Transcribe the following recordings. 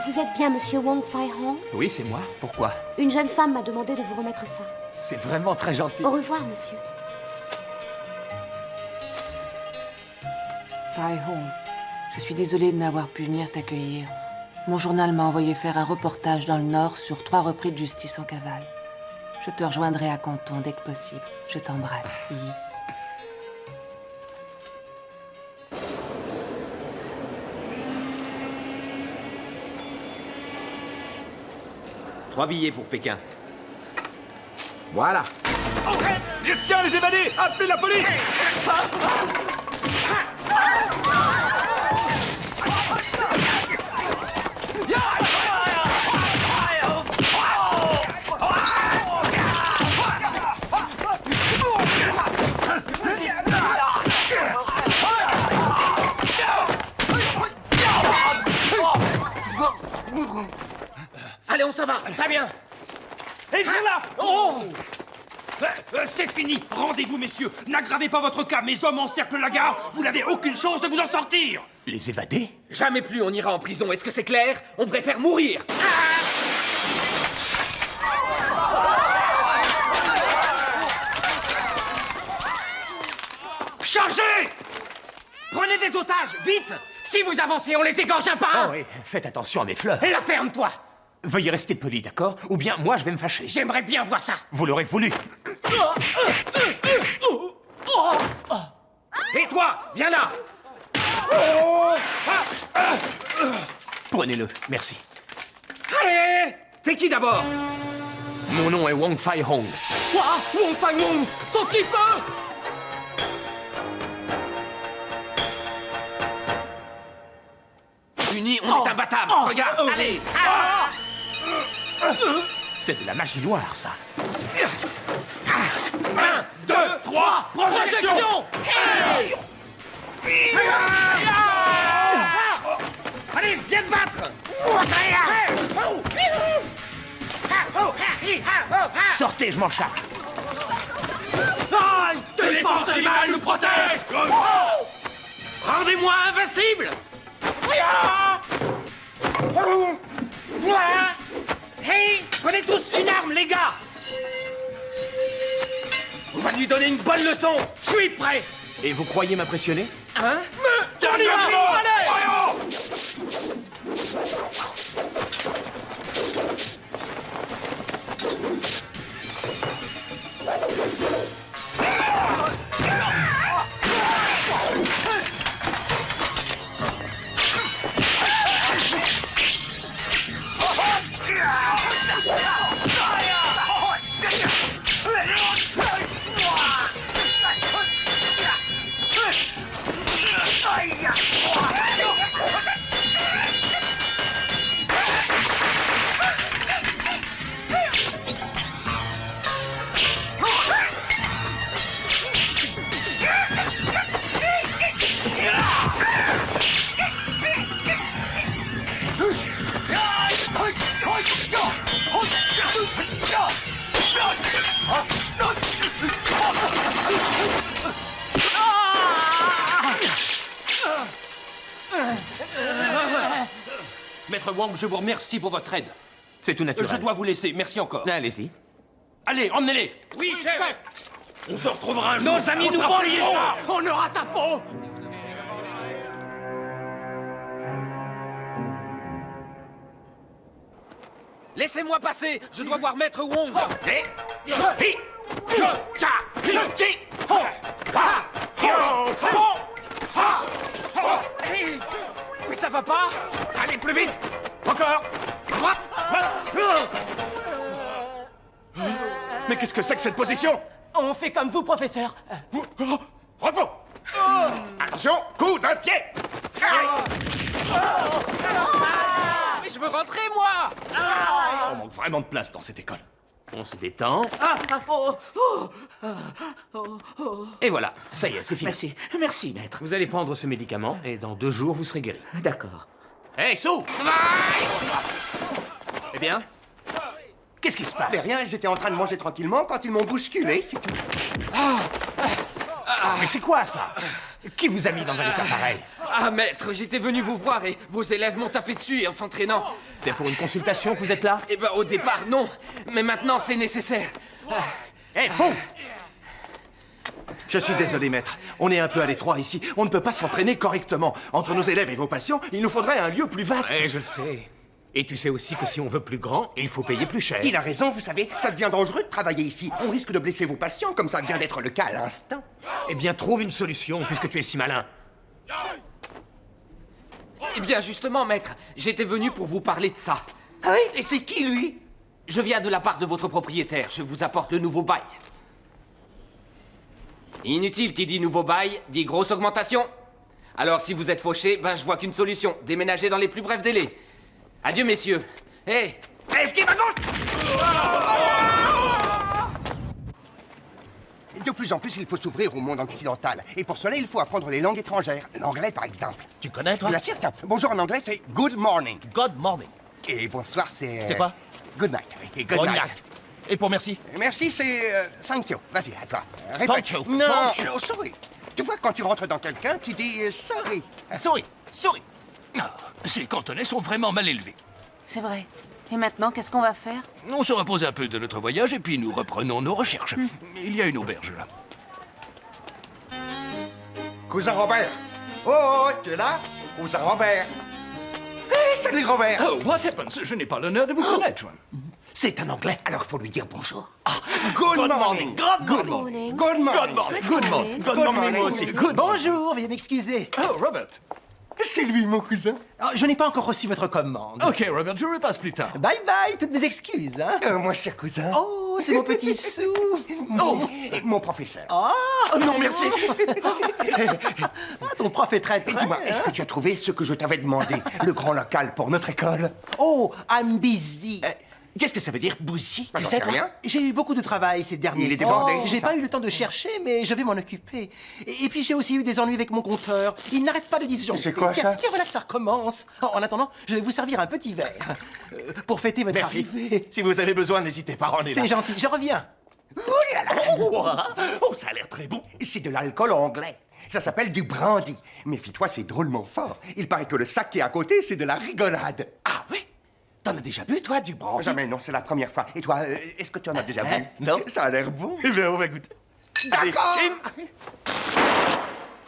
Vous êtes bien monsieur Wong Fai-hong? Oui, c'est moi. Pourquoi? Une jeune femme m'a demandé de vous remettre ça. C'est vraiment très gentil. Au revoir, monsieur. Fai-hong, je suis désolée de n'avoir pu venir t'accueillir. Mon journal m'a envoyé faire un reportage dans le Nord sur 3 repris de justice en cavale. Je te rejoindrai à Canton dès que possible. Je t'embrasse, Yi. 3 billets pour Pékin. Voilà. Je tiens les évadés! Appelez la police! Allez, on s'en va. Très bien. Et c'est là! Oh! C'est fini! Rendez-vous, messieurs! N'aggravez pas votre cas! Mes hommes encerclent la gare! Vous n'avez aucune chance de vous en sortir! Les évadés? Jamais plus on ira en prison. Est-ce que c'est clair? On préfère mourir. Chargez! Prenez des otages, vite! Si vous avancez, on les égorge un par un. Oh oui, faites attention à mes fleurs. Et la ferme-toi! Veuillez rester poli, d'accord? Ou bien moi je vais me fâcher. J'aimerais bien voir ça. Vous l'aurez voulu. Et toi, viens là. Prenez-le, merci. Allez! T'es qui d'abord? Mon nom est Wong Fai-hong. Quoi? Wong Fai-hong! Sauf qu'il peut! Unis, on est imbattable. Regarde, allez! C'est de la magie noire, ça. 1, 2, 3, projection! Hey! Allez, viens te battre! Sortez, je m'en charge. Défense animale nous protège! Rendez-moi invincible! Hey! Prenez tous une arme, les gars! On va lui donner une bonne leçon! Je suis prêt! Et vous croyez m'impressionner? Hein? On y va! Allez! Maître Wong, je vous remercie pour votre aide. C'est tout naturel. Je dois vous laisser. Merci encore. Allez-y. Allez, emmenez-les. Oui, chef! On se retrouvera un jour. Nos amis nous vengeront! On aura ta peau! Laissez-moi passer! Je dois voir Maître Wong! Ça va pas? Allez, plus vite! Encore! À droite! Mais qu'est-ce que c'est que cette position? On fait comme vous, professeur! Repos. Attention, coup d'un pied. Mais je veux rentrer, moi! On manque vraiment de place dans cette école. On se détend. Et voilà, ça y est, c'est fini. Merci, merci, maître. Vous allez prendre ce médicament et dans 2 jours, vous serez guéri. D'accord. Hé, Sou! Eh bien? Qu'est-ce qui se passe? Mais rien, j'étais en train de manger tranquillement quand ils m'ont bousculé, c'est tout. Mais c'est quoi, ça? Qui vous a mis dans un état pareil? Ah, maître, j'étais venu vous voir et vos élèves m'ont tapé dessus en s'entraînant. C'est pour une consultation que vous êtes là? Eh ben, au départ, non. Mais maintenant, c'est nécessaire. Hé, fou! Je suis désolé, maître. On est un peu à l'étroit ici. On ne peut pas s'entraîner correctement. Entre nos élèves et vos patients, il nous faudrait un lieu plus vaste. Eh, je le sais. Et tu sais aussi que si on veut plus grand, il faut payer plus cher. Il a raison, vous savez, ça devient dangereux de travailler ici. On risque de blesser vos patients, comme ça vient d'être le cas à l'instant. Eh bien, trouve une solution, puisque tu es si malin. Eh bien, justement, maître, j'étais venu pour vous parler de ça. Ah oui? Et c'est qui, lui? Je viens de la part de votre propriétaire. Je vous apporte le nouveau bail. Inutile qui dit nouveau bail, dit grosse augmentation. Alors, si vous êtes fauché, ben je vois qu'une solution. Déménager dans les plus brefs délais. Adieu, messieurs. Hé, esquive à gauche! De plus en plus, il faut s'ouvrir au monde occidental. Et pour cela, il faut apprendre les langues étrangères. L'anglais, par exemple. Tu connais, toi? Bien sûr, tiens. Bonjour en anglais, c'est good morning. God morning. Et bonsoir, c'est... C'est quoi? Good night. Et good Good night. night. Et pour merci? Merci, c'est... thank you. Vas-y, à toi. Répète. Thank you. Non, Thank you. oh, sorry. Tu vois, quand tu rentres dans quelqu'un, tu dis sorry. Sorry. Sorry. Ah, ces cantonais sont vraiment mal élevés. C'est vrai. Et maintenant, qu'est-ce qu'on va faire? On se repose un peu de notre voyage et puis nous reprenons nos recherches. Il y a une auberge là. Cousin Robert. Oh, tu es là? Cousin Robert. Hé, salut Robert. Oh, what happens? Je n'ai pas l'honneur de vous connaître. C'est un anglais, alors faut lui dire bonjour. Ah, good morning. Good morning. Good morning. Good morning. Good morning. Good morning, moi aussi. Bonjour, veuillez m'excuser. Oh, Robert. C'est lui, mon cousin. Oh, je n'ai pas encore reçu votre commande. Ok, Robert, je repasse plus tard. Bye bye, toutes mes excuses, hein. Mon cher cousin. Oh, c'est mon petit sou. Mon professeur. Oh, non, merci. Ah, ton prof est très Et très... dis-moi, est-ce que tu as trouvé ce que je t'avais demandé, le grand local pour notre école? Oh, I'm busy. Qu'est-ce que ça veut dire, bousy? Tu J'en sais, sais toi, rien. j'ai eu beaucoup de travail ces derniers Il est débordé, temps. J'ai ça. pas eu le temps de chercher, mais je vais m'en occuper. Et puis j'ai aussi eu des ennuis avec mon compteur. Il n'arrête pas de disjoncter. C'est quoi, ça? Tiens, voilà que ça recommence. Oh, en attendant, je vais vous servir un petit verre. Pour fêter votre Merci. arrivée. Si vous avez besoin, n'hésitez pas, on est là. C'est gentil, je reviens. Oh, ça a l'air très bon. C'est de l'alcool anglais. Ça s'appelle du brandy. Méfie-toi, c'est drôlement fort. Il paraît que le sac qui est à côté, c'est de la rigolade. Ah oui? T'en as déjà bu, toi, du brandy? Jamais, non, c'est la première fois. Et toi, est-ce que tu en as déjà bu? Non. Ça a l'air bon. Eh bien, on va goûter. D'accord.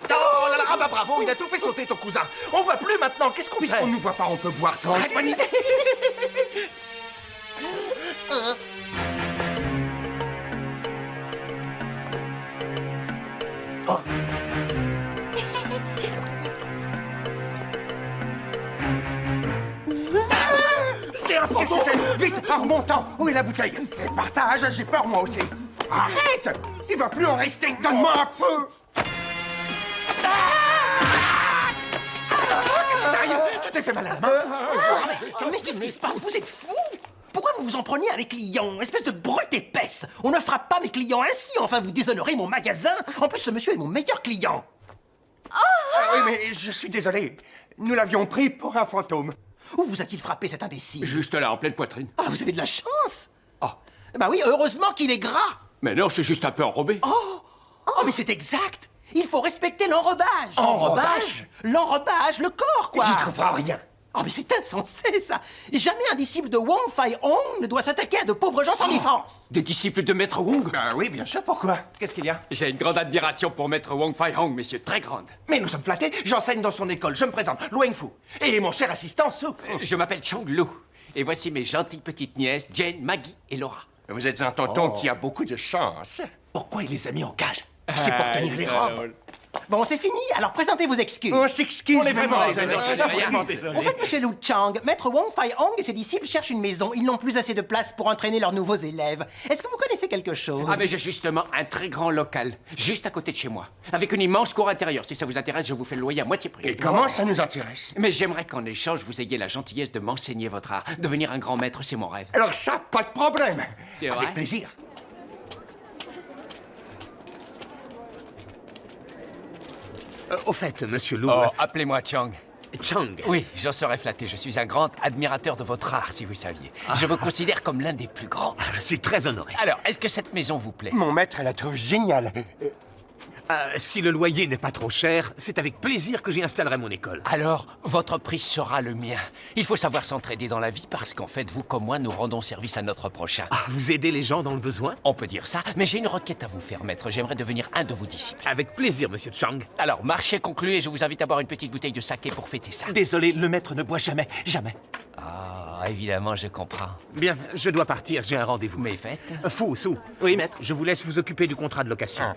Oh là là, ah bah bravo, il a tout fait sauter ton cousin. On voit plus maintenant, qu'est-ce qu'on fait? Puisqu'on nous voit pas, on peut boire tranquille. Bonne idée. C'est un fantôme. Vite, en remontant. Où est la bouteille? Partage, j'ai peur moi aussi. Arrête! Il va plus en rester. Donne-moi un peu. Tu t'es fait mal à la main? Mais qu'est-ce qui se passe? Vous êtes fous? Pourquoi vous vous en prenez à mes clients? Espèce de brute épaisse! On ne frappe pas mes clients ainsi, enfin vous déshonorez mon magasin! En plus, ce monsieur est mon meilleur client! Oui, mais je suis désolé. Nous l'avions pris pour un fantôme. Où vous a-t-il frappé cet imbécile? Juste là, en pleine poitrine. Ah, vous avez de la chance! Oh, bah oui, heureusement qu'il est gras! Mais non, je suis juste un peu enrobé. Oh, mais c'est exact! Il faut respecter l'enrobage! Enrobage? L'enrobage, le corps, quoi! J'y comprends rien. Oh, mais c'est insensé, ça! Jamais un disciple de Wong Fai Hong ne doit s'attaquer à de pauvres gens sans défense! Des disciples de Maître Wong. Oui, bien sûr, pourquoi? Qu'est-ce qu'il y a? J'ai une grande admiration pour Maître Wong Fai Hong, messieurs, très grande. Mais nous sommes flattés. J'enseigne dans son école. Je me présente, Luang Fu. Et mon cher assistant, Su. Je m'appelle Chang Lu. Et voici mes gentilles petites nièces, Jane, Maggie et Laura. Vous êtes un tonton qui a beaucoup de chance. Pourquoi il les a mis en cage? C'est pour tenir les robes. Bon, c'est fini, alors présentez vos excuses! On s'excuse. On est vraiment désolé. Vraiment désolé. Au fait, monsieur Lu Chang, maître Wong Fai Hong et ses disciples cherchent une maison. Ils n'ont plus assez de place pour entraîner leurs nouveaux élèves. Est-ce que vous connaissez quelque chose? Ah, mais j'ai justement un très grand local, juste à côté de chez moi, avec une immense cour intérieure. Si ça vous intéresse, je vous fais le loyer à moitié prix. Et comment ça nous intéresse? Mais j'aimerais qu'en échange, vous ayez la gentillesse de m'enseigner votre art. Devenir un grand maître, c'est mon rêve. Alors ça, pas de problème. C'est vrai? Avec plaisir. Au fait, monsieur Lou... Oh, appelez-moi Chang. Chang. Oui, j'en serais flatté. Je suis un grand admirateur de votre art, si vous saviez. Je vous considère comme l'un des plus grands. Je suis très honoré. Alors, est-ce que cette maison vous plaît? Mon maître la trouve géniale. Si le loyer n'est pas trop cher, c'est avec plaisir que j'y installerai mon école. Alors, votre prix sera le mien. Il faut savoir s'entraider dans la vie parce qu'en fait, vous comme moi, nous rendons service à notre prochain. Vous aidez les gens dans le besoin? On peut dire ça, mais j'ai une requête à vous faire, maître. J'aimerais devenir un de vos disciples. Avec plaisir, monsieur Chang. Alors, marché conclu et je vous invite à boire une petite bouteille de saké pour fêter ça. Désolé, le maître ne boit jamais, jamais. Ah, évidemment, je comprends. Bien, je dois partir, j'ai un rendez-vous. Mais faites. Fu, Su. Oui, maître. Je vous laisse vous occuper du contrat de location.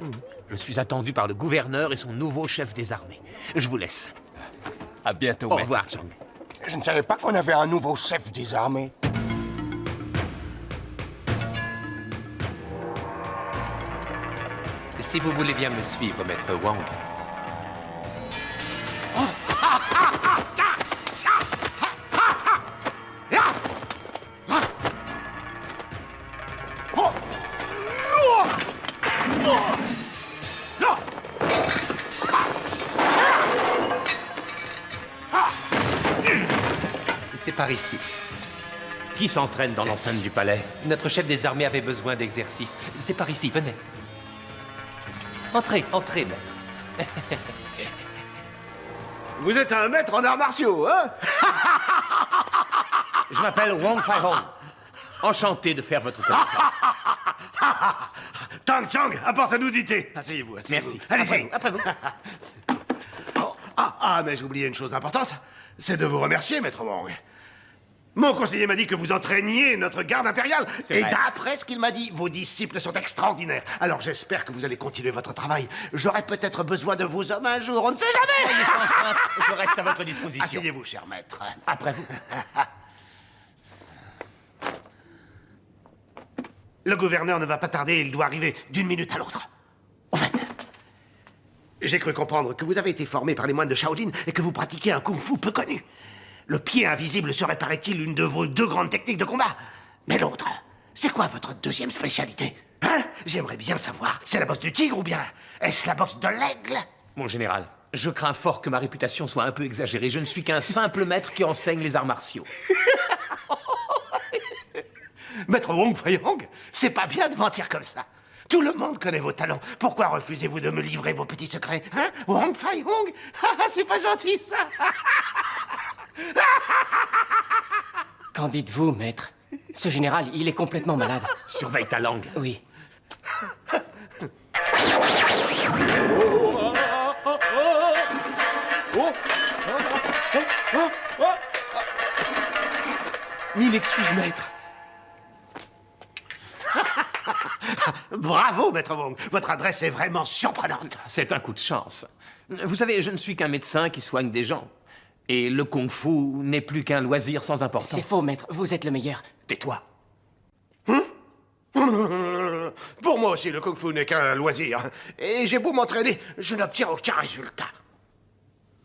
Je suis attendu par le gouverneur et son nouveau chef des armées. Je vous laisse. À bientôt, Au maître. revoir, Chang. Je ne savais pas qu'on avait un nouveau chef des armées. Si vous voulez bien me suivre, maître Wang. C'est par ici. Qui s'entraîne dans l'enceinte du palais? Notre chef des armées avait besoin d'exercice. C'est par ici, venez. Entrez, entrez, maître. Vous êtes un maître en arts martiaux, hein? Je m'appelle Wong Fai-hong. Enchanté de faire votre connaissance. Tang Chang, apporte-nous du thé. Asseyez-vous, asseyez-vous. Merci. Allez-y. Après vous. Mais j'ai oublié une chose importante. C'est de vous remercier, maître Wang. Mon conseiller m'a dit que vous entraîniez notre garde impériale. C'est Et vrai. d'après ce qu'il m'a dit, vos disciples sont extraordinaires. Alors j'espère que vous allez continuer votre travail. J'aurai peut-être besoin de vos hommes un jour, on ne sait jamais. Soyez sans crainte, je reste à votre disposition. Asseyez-vous, cher maître. Après vous. Le gouverneur ne va pas tarder, il doit arriver d'une minute à l'autre. Au fait, j'ai cru comprendre que vous avez été formé par les moines de Shaolin et que vous pratiquez un kung-fu peu connu. Le pied invisible serait, paraît-il, une de vos deux grandes techniques de combat. Mais l'autre, c'est quoi votre deuxième spécialité? Hein? J'aimerais bien savoir. C'est la boxe du tigre ou bien est-ce la boxe de l'aigle? Mon général, je crains fort que ma réputation soit un peu exagérée. Je ne suis qu'un simple maître qui enseigne les arts martiaux. Maître Wong Fai-hong, c'est pas bien de mentir comme ça. Tout le monde connaît vos talents. Pourquoi refusez-vous de me livrer vos petits secrets? Hein? Wong Fai-hong? C'est pas gentil, ça. Qu'en dites-vous, maître? Ce général, il est complètement malade. Surveille ta langue. Oui. Mille excuses, maître. Bravo, maître Wong. Votre adresse est vraiment surprenante. C'est un coup de chance. Vous savez, je ne suis qu'un médecin qui soigne des gens. Et le kung-fu n'est plus qu'un loisir sans importance. C'est faux, maître. Vous êtes le meilleur. Tais-toi. Pour moi aussi, le kung-fu n'est qu'un loisir. Et j'ai beau m'entraîner, je n'obtiens aucun résultat.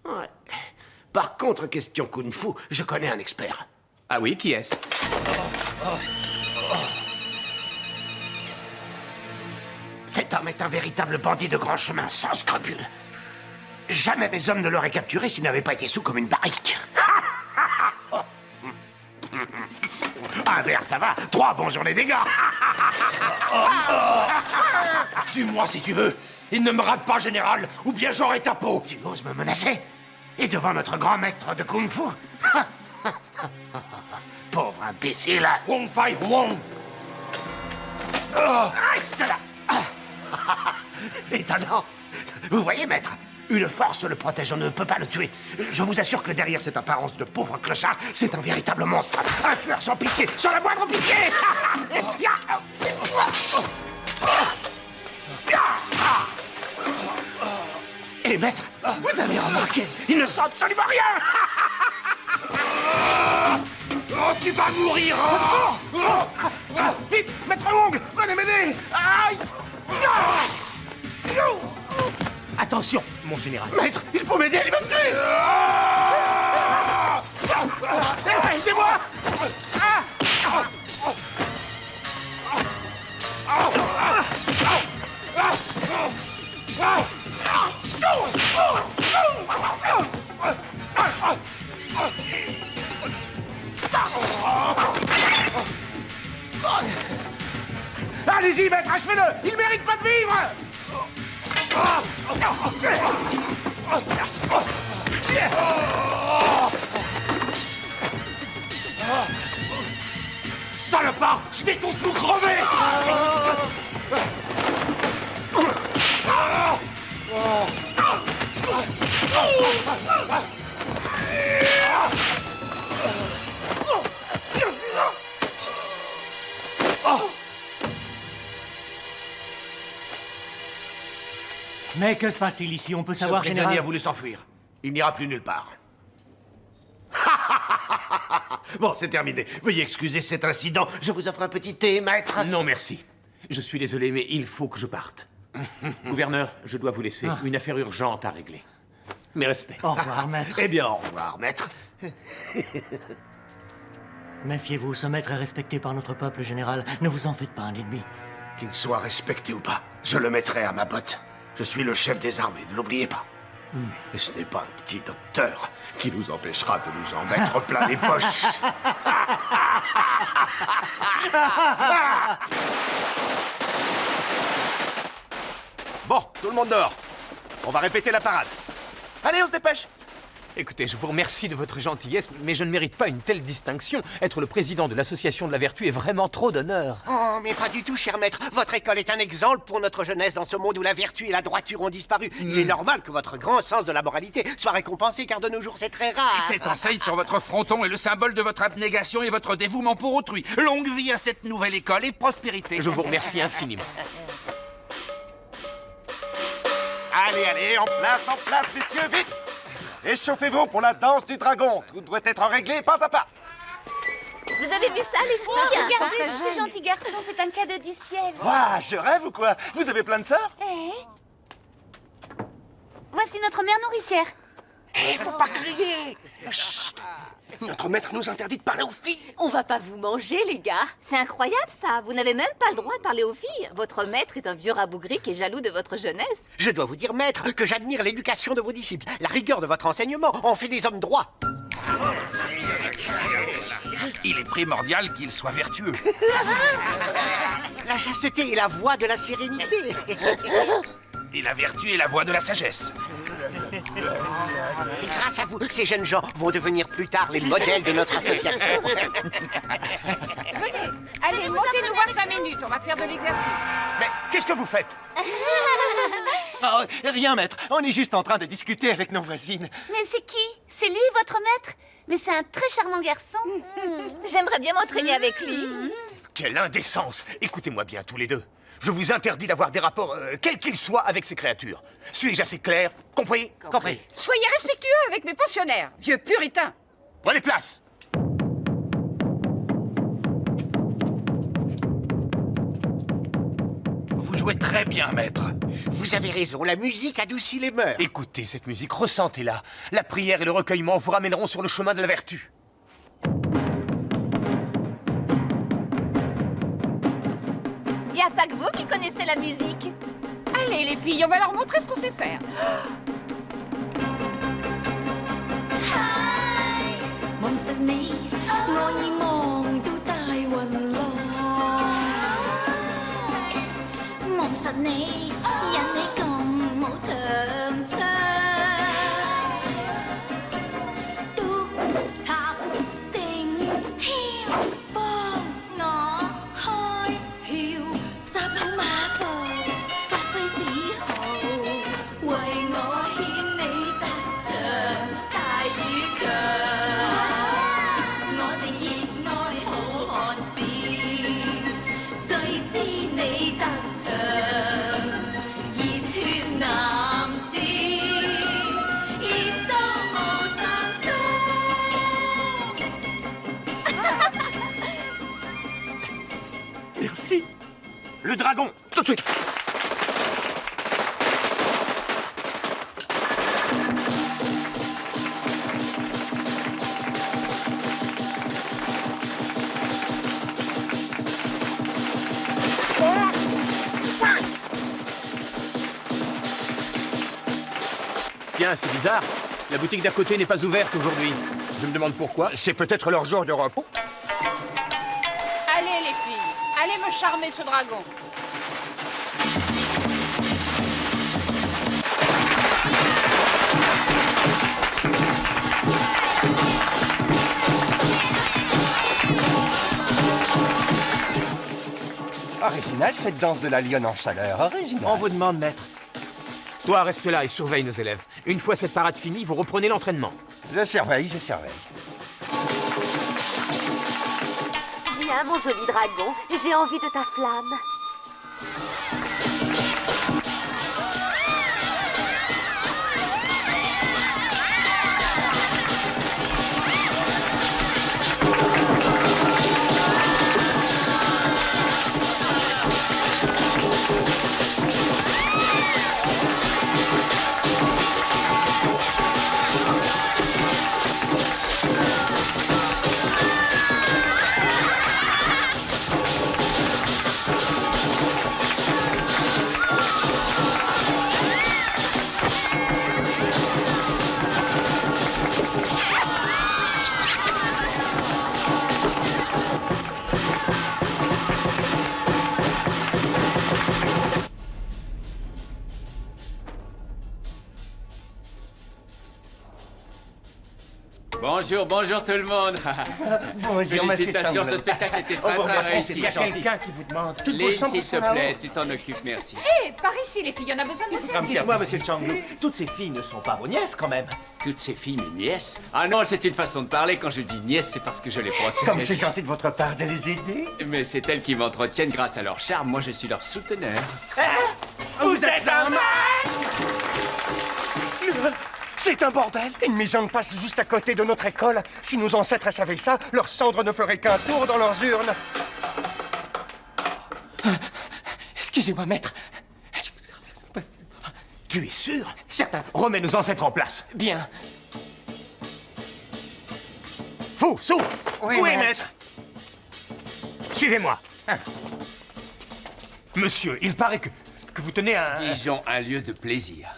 Ouais. Par contre, question kung-fu, je connais un expert. Ah oui, qui est-ce? Cet homme est un véritable bandit de grand chemin, sans scrupules. Jamais mes hommes ne l'auraient capturé s'il n'avait pas été sous comme une barrique. Un verre, ça va. 3, bonjour les dégâts. Dis-moi si tu veux. Il ne me rate pas, général, ou bien j'aurai ta peau. Tu oses me menacer? Et devant notre grand maître de kung-fu? Pauvre imbécile. Wong Fai-hong. Reste là. Étonnant. Vous voyez, maître, une force le protège, on ne peut pas le tuer. Je vous assure que derrière cette apparence de pauvre clochard, c'est un véritable monstre. Un tueur sans pitié, sans la moindre pitié. Et maître, vous avez remarqué, il ne sent absolument rien. Oh, tu vas mourir. Au secours. Vite, maître Wong, venez m'aider. Aïe. Attention, mon général. Maître, il faut m'aider, il va me tuer. Aidez-moi. Allez-y, maître, achevez-le. Il mérite pas de vivre. Salopard, je vais tous vous crever! Mais que se passe-t-il ici? On peut Ce savoir, prisonnier général? a voulu s'enfuir. Il n'ira plus nulle part. Bon, c'est terminé. Veuillez excuser cet incident. Je vous offre un petit thé, maître. Non, merci. Je suis désolé, mais il faut que je parte. Gouverneur, je dois vous laisser. Une affaire urgente à régler. Mes respects. Au revoir, maître. Eh bien, au revoir, maître. Méfiez-vous, ce maître est respecté par notre peuple, général. Ne vous en faites pas un ennemi. Qu'il soit respecté ou pas, je le mettrai à ma botte. Je suis le chef des armées, ne l'oubliez pas. Et ce n'est pas un petit docteur qui nous empêchera de nous en mettre plein les poches. Bon, tout le monde dehors. On va répéter la parade. Allez, on se dépêche. Écoutez, je vous remercie de votre gentillesse, mais je ne mérite pas une telle distinction. Être le président de l'Association de la Vertu est vraiment trop d'honneur. Oh, mais pas du tout, cher maître. Votre école est un exemple pour notre jeunesse dans ce monde où la vertu et la droiture ont disparu. Il est normal que votre grand sens de la moralité soit récompensé, car de nos jours, c'est très rare. Cette enseigne sur votre fronton est le symbole de votre abnégation et votre dévouement pour autrui. Longue vie à cette nouvelle école et prospérité. Je vous remercie infiniment. Allez, en place, messieurs, vite! Échauffez-vous pour la danse du dragon. Tout doit être réglé pas à pas. Vous avez vu ça, les filles? Regardez tous ces gentils garçons, c'est un cadeau du ciel. Ouah, je rêve ou quoi? Vous avez plein de sœurs? Voici notre mère nourricière. Faut pas crier. Chut. Notre maître nous interdit de parler aux filles. On va pas vous manger, les gars. C'est incroyable, ça. Vous n'avez même pas le droit de parler aux filles. Votre maître est un vieux rabougri qui est jaloux de votre jeunesse. Je dois vous dire, maître, que j'admire l'éducation de vos disciples, la rigueur de votre enseignement. On fait des hommes droits. Il est primordial qu'il soit vertueux. La chasteté est la voie de la sérénité. Et la vertu est la voie de la sagesse. Et grâce à vous, ces jeunes gens vont devenir plus tard les modèles de notre association. Allez, montez nous voir 5 minutes. On va faire de l'exercice. Mais qu'est-ce que vous faites? Oh, rien, maître. On est juste en train de discuter avec nos voisines. Mais c'est qui? C'est lui, votre maître? Mais c'est un très charmant garçon. J'aimerais bien m'entraîner avec lui. Quelle indécence! Écoutez-moi bien, tous les deux. Je vous interdis d'avoir des rapports, quels qu'ils soient, avec ces créatures. Suis-je assez clair? Compris? Compris. Soyez respectueux avec mes pensionnaires, vieux puritains. Prenez place! Vous jouez très bien, maître. Vous avez raison, la musique adoucit les mœurs. Écoutez cette musique, ressentez-la. La prière et le recueillement vous ramèneront sur le chemin de la vertu. Y a pas que vous qui connaissez la musique. Allez, les filles, on va leur montrer ce qu'on sait faire. 望實你，我已望到大雲浪。望實你，引你咁冇長槍。督插定挑，幫我開竅，集好馬步，發揮指號，為我顯你特長大與強。 Merci. Le dragon, tout de suite. Tiens, c'est bizarre. La boutique d'à côté n'est pas ouverte aujourd'hui. Je me demande pourquoi. C'est peut-être leur jour de repos. Allez, les filles, allez me charmer ce dragon. Original, cette danse de la lionne en chaleur. Original. On vous demande, maître. Toi, reste là et surveille nos élèves. Une fois cette parade finie, vous reprenez l'entraînement. Je surveille, je surveille. Viens, mon joli dragon, j'ai envie de ta flamme. Bonjour tout le monde. Bonjour, monsieur Félicitations, Chang. ce spectacle était très réussi. Il y a quelqu'un qui vous demande. Lynn, s'il te plaît, tu t'en occupes, merci. Hé, par ici, les filles, on a besoin de service. Dites-moi, monsieur Changlu, toutes ces filles ne sont pas vos nièces, quand même. Toutes ces filles, mes nièces. Ah non, c'est une façon de parler. Quand je dis nièces, c'est parce que je les protège. Comme c'est gentil de votre part de les aider. Mais c'est elles qui m'entretiennent grâce à leur charme. Moi, je suis leur souteneur. Vous êtes un C'est un bordel. Une maison de passe juste à côté de notre école. Si nos ancêtres savaient ça, leurs cendres ne feraient qu'un tour dans leurs urnes. Excusez-moi, maître. Tu es sûr? Certain. Remets nos ancêtres en place. Bien. Fou, sous! Oui, maître. Suivez-moi. Monsieur, il paraît que vous tenez un... Disons un lieu de plaisir.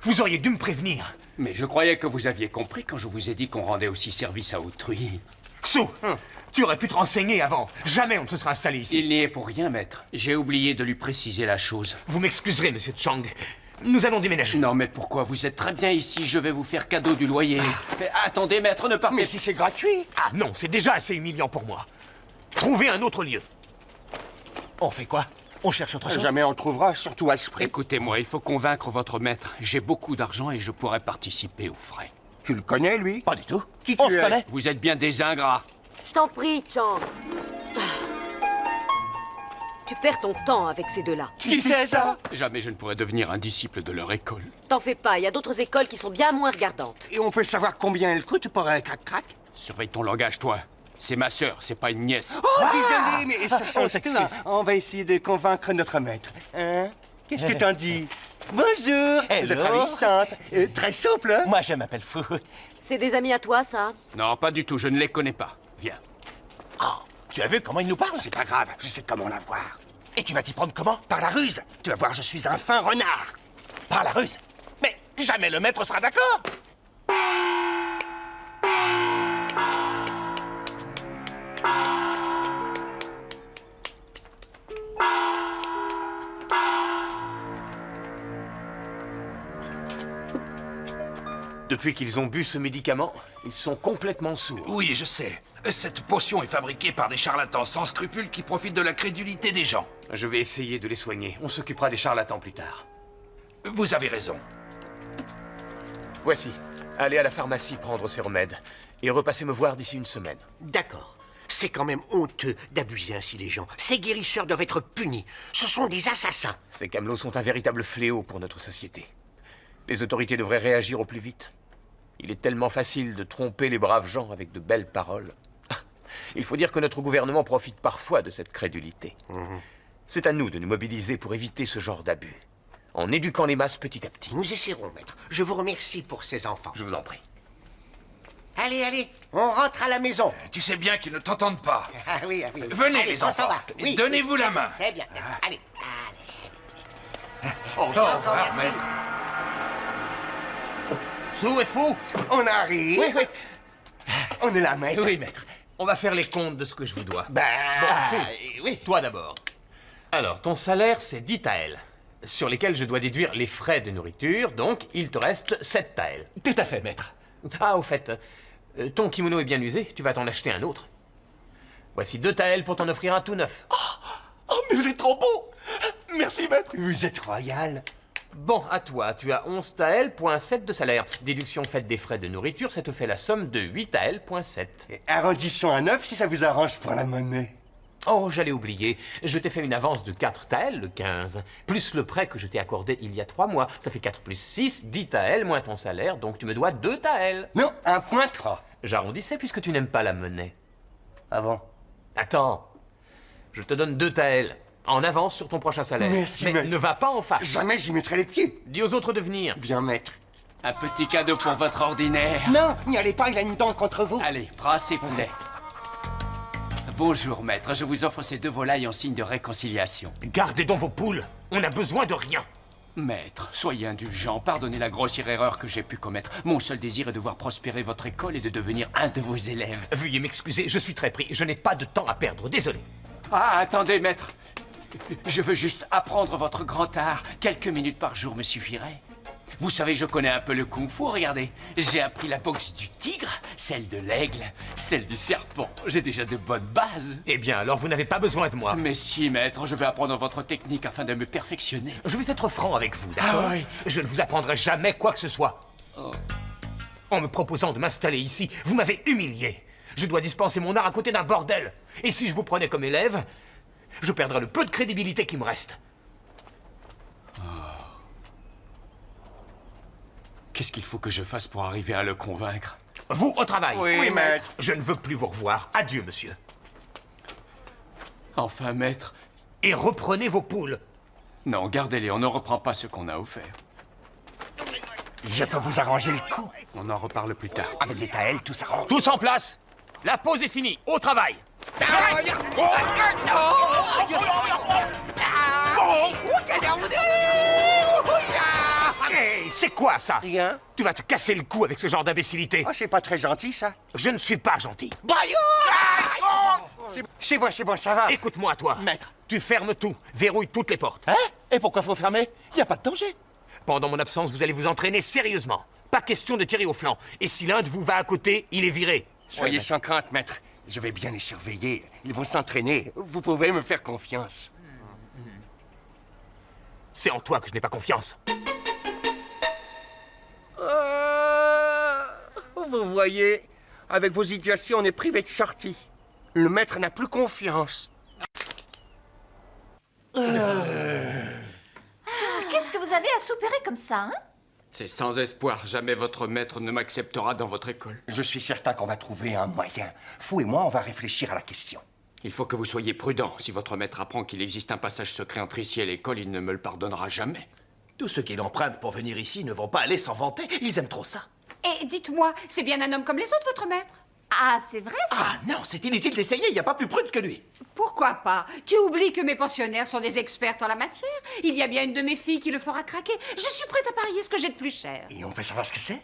Vous auriez dû me prévenir. Mais je croyais que vous aviez compris quand je vous ai dit qu'on rendait aussi service à autrui. Sou, tu aurais pu te renseigner avant. Jamais on ne se sera installé ici. Il n'y est pour rien, maître. J'ai oublié de lui préciser la chose. Vous m'excuserez, monsieur Chang. Nous allons déménager. Non, mais pourquoi? Vous êtes très bien ici. Je vais vous faire cadeau du loyer. Mais attendez, maître, ne partez Mais si c'est gratuit. Ah non, c'est déjà assez humiliant pour moi. Trouvez un autre lieu. On fait quoi? On cherche autre chose? Jamais on trouvera, surtout à ce prix. Écoutez-moi, il faut convaincre votre maître. J'ai beaucoup d'argent et je pourrais participer aux frais. Tu le connais, lui? Pas du tout. Qui On tu se es? connaît? Vous êtes bien des ingrats. Je t'en prie, Chang. Tu perds ton temps avec ces deux-là. Qui c'est ça? Jamais je ne pourrais devenir un disciple de leur école. T'en fais pas, il y a d'autres écoles qui sont bien moins regardantes. Et on peut savoir combien elle coûte pour un crac-crac? Surveille ton langage, toi. C'est ma sœur, c'est pas une nièce. Oh, désolé, mais ça On change s'excuse. tout. On va essayer de convaincre notre maître. Hein? Qu'est-ce que t'en dis? Bonjour. Vous êtes Hello. ravissante. Très souple, hein? Moi, je m'appelle Fou. C'est des amis à toi, ça? Non, pas du tout, je ne les connais pas. Viens. Ah, tu as vu comment il nous parle? C'est pas grave, je sais comment la voir. Et tu vas t'y prendre comment? Par la ruse. Tu vas voir, je suis un fin renard. Par la ruse. Mais jamais le maître sera d'accord. Depuis qu'ils ont bu ce médicament, ils sont complètement sourds. Oui, je sais. Cette potion est fabriquée par des charlatans sans scrupules qui profitent de la crédulité des gens. Je vais essayer de les soigner. On s'occupera des charlatans plus tard. Vous avez raison. Voici. Allez à la pharmacie prendre ces remèdes. Et repassez me voir d'ici une semaine. D'accord. C'est quand même honteux d'abuser ainsi les gens. Ces guérisseurs doivent être punis. Ce sont des assassins. Ces camelots sont un véritable fléau pour notre société. Les autorités devraient réagir au plus vite. Il est tellement facile de tromper les braves gens avec de belles paroles. Il faut dire que notre gouvernement profite parfois de cette crédulité. C'est à nous de nous mobiliser pour éviter ce genre d'abus, en éduquant les masses petit à petit. Nous essaierons, maître. Je vous remercie pour ces enfants. Je vous en prie. Allez, allez, on rentre à la maison. Tu sais bien qu'ils ne t'entendent pas. Ah oui, ah oui. Venez, Allez, les on s'en enfants. va. Oui, Donnez-vous oui, la très bien, main. Très bien. Allez, allez. Au revoir, merci. maître. Sou et Fou, on arrive. Oui, oui. On est là, maître. Oui, maître. On va faire les comptes de ce que je vous dois. Oui. Toi d'abord. Alors, ton salaire, c'est 10 taels, sur lesquels je dois déduire les frais de nourriture, donc il te reste 7 taels. Tout à fait, maître. Ah, au fait, ton kimono est bien usé, tu vas t'en acheter un autre. Voici 2 taels pour t'en offrir un tout neuf. Oh, mais vous êtes trop bon. Merci, maître. Vous êtes royal. Bon, à toi, tu as 11 taels, point 7 de salaire. Déduction faite des frais de nourriture, ça te fait la somme de 8 taels, point 7. Et arrondissons à 9 si ça vous arrange pour la monnaie. Oh, j'allais oublier. Je t'ai fait une avance de 4 taels, le 15. Plus le prêt que je t'ai accordé il y a 3 mois. Ça fait 4 plus 6, 10 taels, moins ton salaire, donc tu me dois 2 taels. Non, 1,3. J'arrondissais puisque tu n'aimes pas la monnaie. Ah bon? Attends. Je te donne 2 taels. En avance sur ton prochain salaire. Merci, mais maître. ne va pas en face. Jamais j'y mettrai les pieds. Dis aux autres de venir. Bien, maître. Un petit cadeau pour votre ordinaire. Non, n'y allez pas, il a une dent contre vous. Allez, prends ces poulets. Bonjour, maître. Je vous offre ces 2 volailles en signe de réconciliation. Gardez donc vos poules. On n'a besoin de rien. Maître, soyez indulgent. Pardonnez la grossière erreur que j'ai pu commettre. Mon seul désir est de voir prospérer votre école et de devenir un de vos élèves. Veuillez m'excuser, je suis très pris. Je n'ai pas de temps à perdre. Désolé. Ah, attendez, maître. Je veux juste apprendre votre grand art. Quelques minutes par jour me suffiraient. Vous savez, je connais un peu le kung-fu, regardez. J'ai appris la boxe du tigre, celle de l'aigle, celle du serpent. J'ai déjà de bonnes bases. Eh bien, alors vous n'avez pas besoin de moi. Mais si, maître, je vais apprendre votre technique afin de me perfectionner. Je vais être franc avec vous, d'accord? Ah oui. Je ne vous apprendrai jamais quoi que ce soit. Oh. En me proposant de m'installer ici, vous m'avez humilié. Je dois dispenser mon art à côté d'un bordel. Et si je vous prenais comme élève, je perdrais le peu de crédibilité qui me reste. Qu'est-ce qu'il faut que je fasse pour arriver à le convaincre? Vous, au travail. Oui, maître. Je ne veux plus vous revoir. Adieu, monsieur. Enfin, maître. Et reprenez vos poules. Non, gardez-les, on ne reprend pas ce qu'on a offert. Je peux vous arranger le coup. On en reparle plus tard. Avec des taels, tout s'arrange. Tous en place. La pause est finie. Au travail. Hey, c'est quoi ça? Rien. Tu vas te casser le cou avec ce genre d'imbécilité. Oh, c'est pas très gentil, ça. Je ne suis pas gentil. C'est bon, ça va. Écoute-moi, toi. Maître. Tu fermes tout. Verrouille toutes les portes. Hein? Et pourquoi faut fermer? Y a pas de danger. Pendant mon absence, vous allez vous entraîner sérieusement. Pas question de tirer au flanc. Et si l'un de vous va à côté, il est viré. Soyez sans crainte, maître. Je vais bien les surveiller. Ils vont s'entraîner. Vous pouvez me faire confiance. C'est en toi que je n'ai pas confiance. Vous voyez, avec vos idioties, on est privé de sortie. Le maître n'a plus confiance. Qu'est-ce que vous avez à soupirer comme ça, hein? C'est sans espoir. Jamais votre maître ne m'acceptera dans votre école. Je suis certain qu'on va trouver un moyen. Fou et moi, on va réfléchir à la question. Il faut que vous soyez prudent. Si votre maître apprend qu'il existe un passage secret entre ici et l'école, il ne me le pardonnera jamais. Tous ceux qui l'empruntent pour venir ici ne vont pas aller s'en vanter. Ils aiment trop ça. Et dites-moi, c'est bien un homme comme les autres, votre maître? Ah, c'est vrai, ça? Ah non, c'est inutile d'essayer. Il n'y a pas plus prude que lui. Pourquoi pas? Tu oublies que mes pensionnaires sont des expertes en la matière. Il y a bien une de mes filles qui le fera craquer. Je suis prête à parier ce que j'ai de plus cher. Et on peut savoir ce que c'est?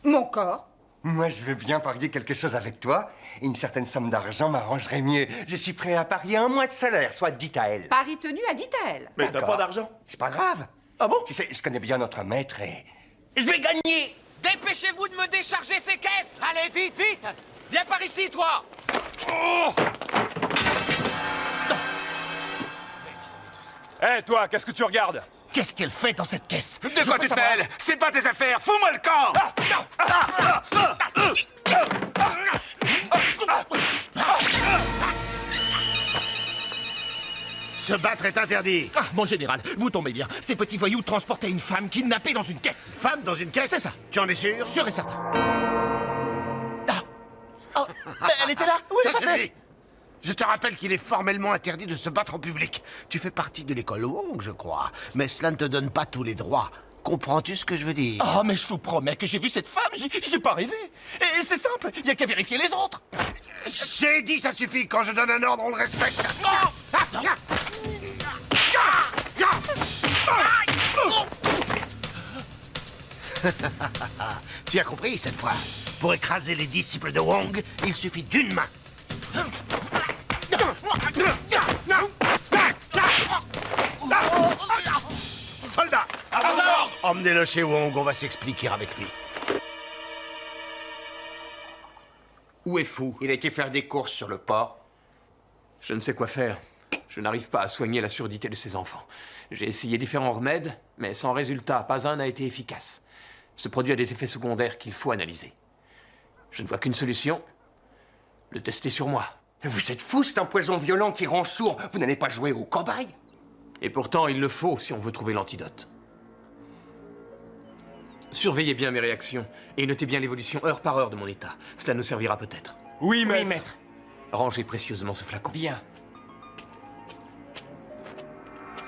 Mon corps. Moi, je veux bien parier quelque chose avec toi. Et une certaine somme d'argent m'arrangerait mieux. Je suis prêt à parier 1 mois de salaire, soit 10 taels. Paris tenu à 10 taels. Mais t'as D'accord. pas d'argent. C'est pas grave. Ah bon? Tu sais, je connais bien notre maître et... Je vais gagner! Dépêchez-vous de me décharger ces caisses! Allez, vite, vite! Viens par ici, toi! Hé, toi, qu'est-ce que tu regardes? Qu'est-ce qu'elle fait dans cette caisse? De quoi tu te mêles? C'est pas tes affaires! Fous-moi le camp! Se battre est interdit. Ah, mon général, vous tombez bien. Ces petits voyous transportaient une femme kidnappée dans une caisse. Femme dans une caisse? C'est ça. Tu en es sûr? Sûr et certain. Ah. Oh, mais elle était là? Où est-ce Ça passée? suffit. Je te rappelle qu'il est formellement interdit de se battre en public. Tu fais partie de l'école Wong, je crois. Mais cela ne te donne pas tous les droits. Comprends-tu ce que je veux dire? Oh, mais je vous promets que j'ai vu cette femme, j'ai pas rêvé. Et c'est simple, il y a qu'à vérifier les autres. J'ai dit ça suffit. Quand je donne un ordre, on le respecte. Tu as compris cette fois? Pour écraser les disciples de Wong, il suffit d'une main. Soldat! Emmenez-le chez Wong, on va s'expliquer avec lui. Où est Fou? Il a été faire des courses sur le port. Je ne sais quoi faire. Je n'arrive pas à soigner la surdité de ces enfants. J'ai essayé différents remèdes, mais sans résultat, pas un n'a été efficace. Ce produit a des effets secondaires qu'il faut analyser. Je ne vois qu'une solution, le tester sur moi. Vous êtes fou, c'est un poison violent qui rend sourd. Vous n'allez pas jouer au cobaye. Et pourtant, il le faut si on veut trouver l'antidote. Surveillez bien mes réactions et notez bien l'évolution heure par heure de mon état. Cela nous servira peut-être. Oui, maître. Rangez précieusement ce flacon. Bien.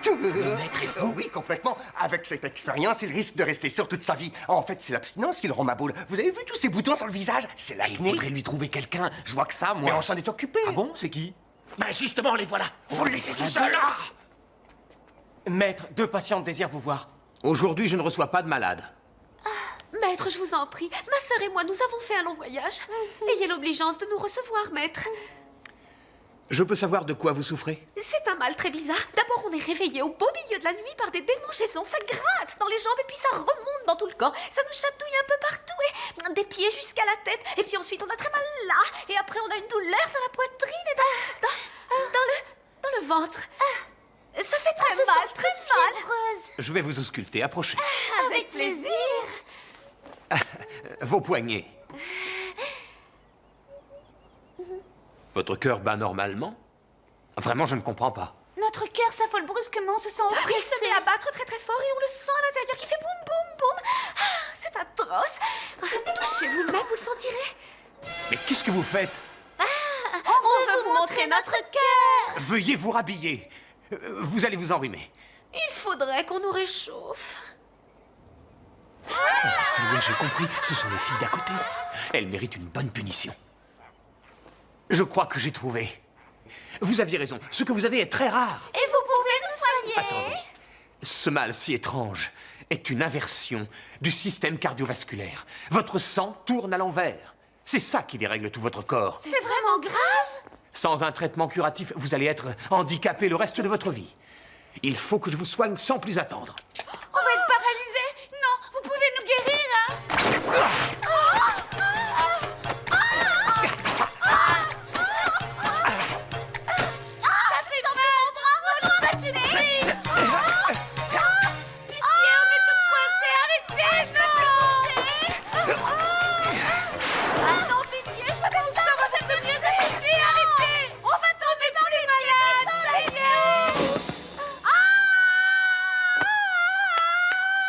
Le maître est fou. Oui, complètement. Avec cette expérience, il risque de rester sûr toute sa vie. En fait, c'est l'abstinence qui le rend ma boule. Vous avez vu tous ces boutons sur le visage? C'est l'acné. Il faudrait lui trouver quelqu'un. Je vois que ça, moi. Mais on s'en est occupé. Ah bon? C'est qui? Ben justement, les voilà. Faut le laisser tout seul. Ah! Maître, 2 patientes désirent vous voir. Aujourd'hui, je ne reçois pas de malade. Maître, je vous en prie, ma sœur et moi, nous avons fait un long voyage. Ayez l'obligeance de nous recevoir, maître. Je peux savoir de quoi vous souffrez? C'est un mal très bizarre. D'abord, on est réveillé au beau milieu de la nuit par des démangeaisons. Ça gratte dans les jambes et puis ça remonte dans tout le corps. Ça nous chatouille un peu partout et des pieds jusqu'à la tête. Et puis ensuite, on a très mal là. Et après, on a une douleur dans la poitrine et dans le ventre. Ça fait très mal, très mal. Je vais vous ausculter. Approchez. Avec plaisir. Vos poignets. Votre cœur bat normalement? Vraiment, je ne comprends pas. Notre cœur s'affole brusquement, se sent Il oppressé. se met à battre très très fort et on le sent à l'intérieur qui fait boum boum boum. Ah, c'est atroce. Touchez vous-même, vous le sentirez. Mais qu'est-ce que vous faites? On veut vous montrer notre cœur. Veuillez vous rhabiller. Vous allez vous enrhumer. Il faudrait qu'on nous réchauffe. Ça y est, j'ai compris. Ce sont les filles d'à côté. Elles méritent une bonne punition. Je crois que j'ai trouvé. Vous aviez raison. Ce que vous avez est très rare. Et vous pouvez nous soigner. Attendez. Ce mal si étrange est une inversion du système cardiovasculaire. Votre sang tourne à l'envers. C'est ça qui dérègle tout votre corps. C'est vraiment grave. Sans un traitement curatif, vous allez être handicapé le reste de votre vie. Il faut que je vous soigne sans plus attendre. On va être paralysés. Non, vous pouvez nous guérir, hein. Ça fait mal. On va tuer. Pitié, on est tous coincés. Arrêtez, je veux plonger. Ah non, pitié, je peux pas ça. Moi, j'aime de mieux s'essuyer. Arrêtez. On va tomber par les malades. Ça y est.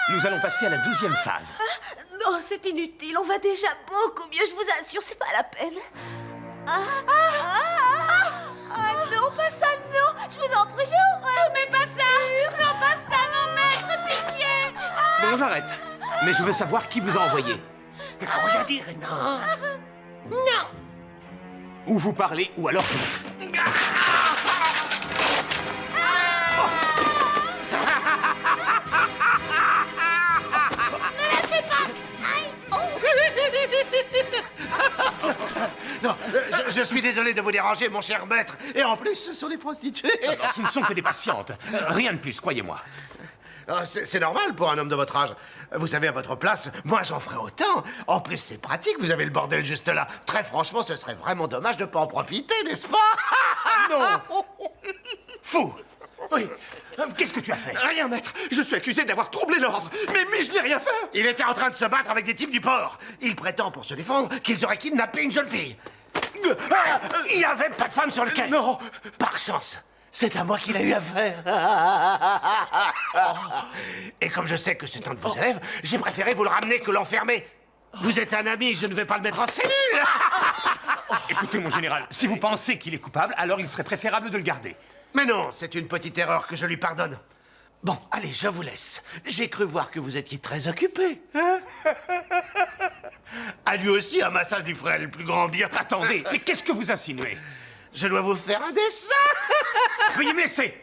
Nous allons passer à la 12e phase. Non, c'est inutile. On va déjà beaucoup mieux, je vous assure, c'est pas la peine. Non, pas ça, non. Je vous en prie, j'ai horreur. Mais pas ça. Non, pas ça, non, maître, pitié. Bon, j'arrête. Mais je veux savoir qui vous a envoyé. Il faut rien dire, non. Non. Ou vous parlez, ou alors... Ne lâchez pas. Non, je suis désolé de vous déranger, mon cher maître. Et en plus, ce sont des prostituées. Non, ce ne sont que des patientes. Rien de plus, croyez-moi. Ah, c'est normal pour un homme de votre âge. Vous savez, à votre place, moi j'en ferais autant. En plus, c'est pratique, vous avez le bordel juste là. Très franchement, ce serait vraiment dommage de pas en profiter, n'est-ce pas? Non. Fou. Oui. Qu'est-ce que tu as fait? Rien, maître. Je suis accusé d'avoir troublé l'ordre. Mais je n'ai rien fait. Il était en train de se battre avec des types du port. Il prétend, pour se défendre, qu'ils auraient kidnappé une jeune fille. Il n'y avait pas de femme sur le quai. Non. Par chance. C'est à moi qu'il a eu affaire. Et comme je sais que c'est un de vos élèves, j'ai préféré vous le ramener que l'enfermer. Vous êtes un ami, je ne vais pas le mettre en cellule. Écoutez, mon général, si vous pensez qu'il est coupable, alors il serait préférable de le garder. Mais non, c'est une petite erreur que je lui pardonne. Bon, allez, je vous laisse. J'ai cru voir que vous étiez très occupé. À lui aussi, un massage lui ferait le plus grand bien. Attendez, mais qu'est-ce que vous insinuez? Je dois vous faire un dessin. Veuillez me laisser.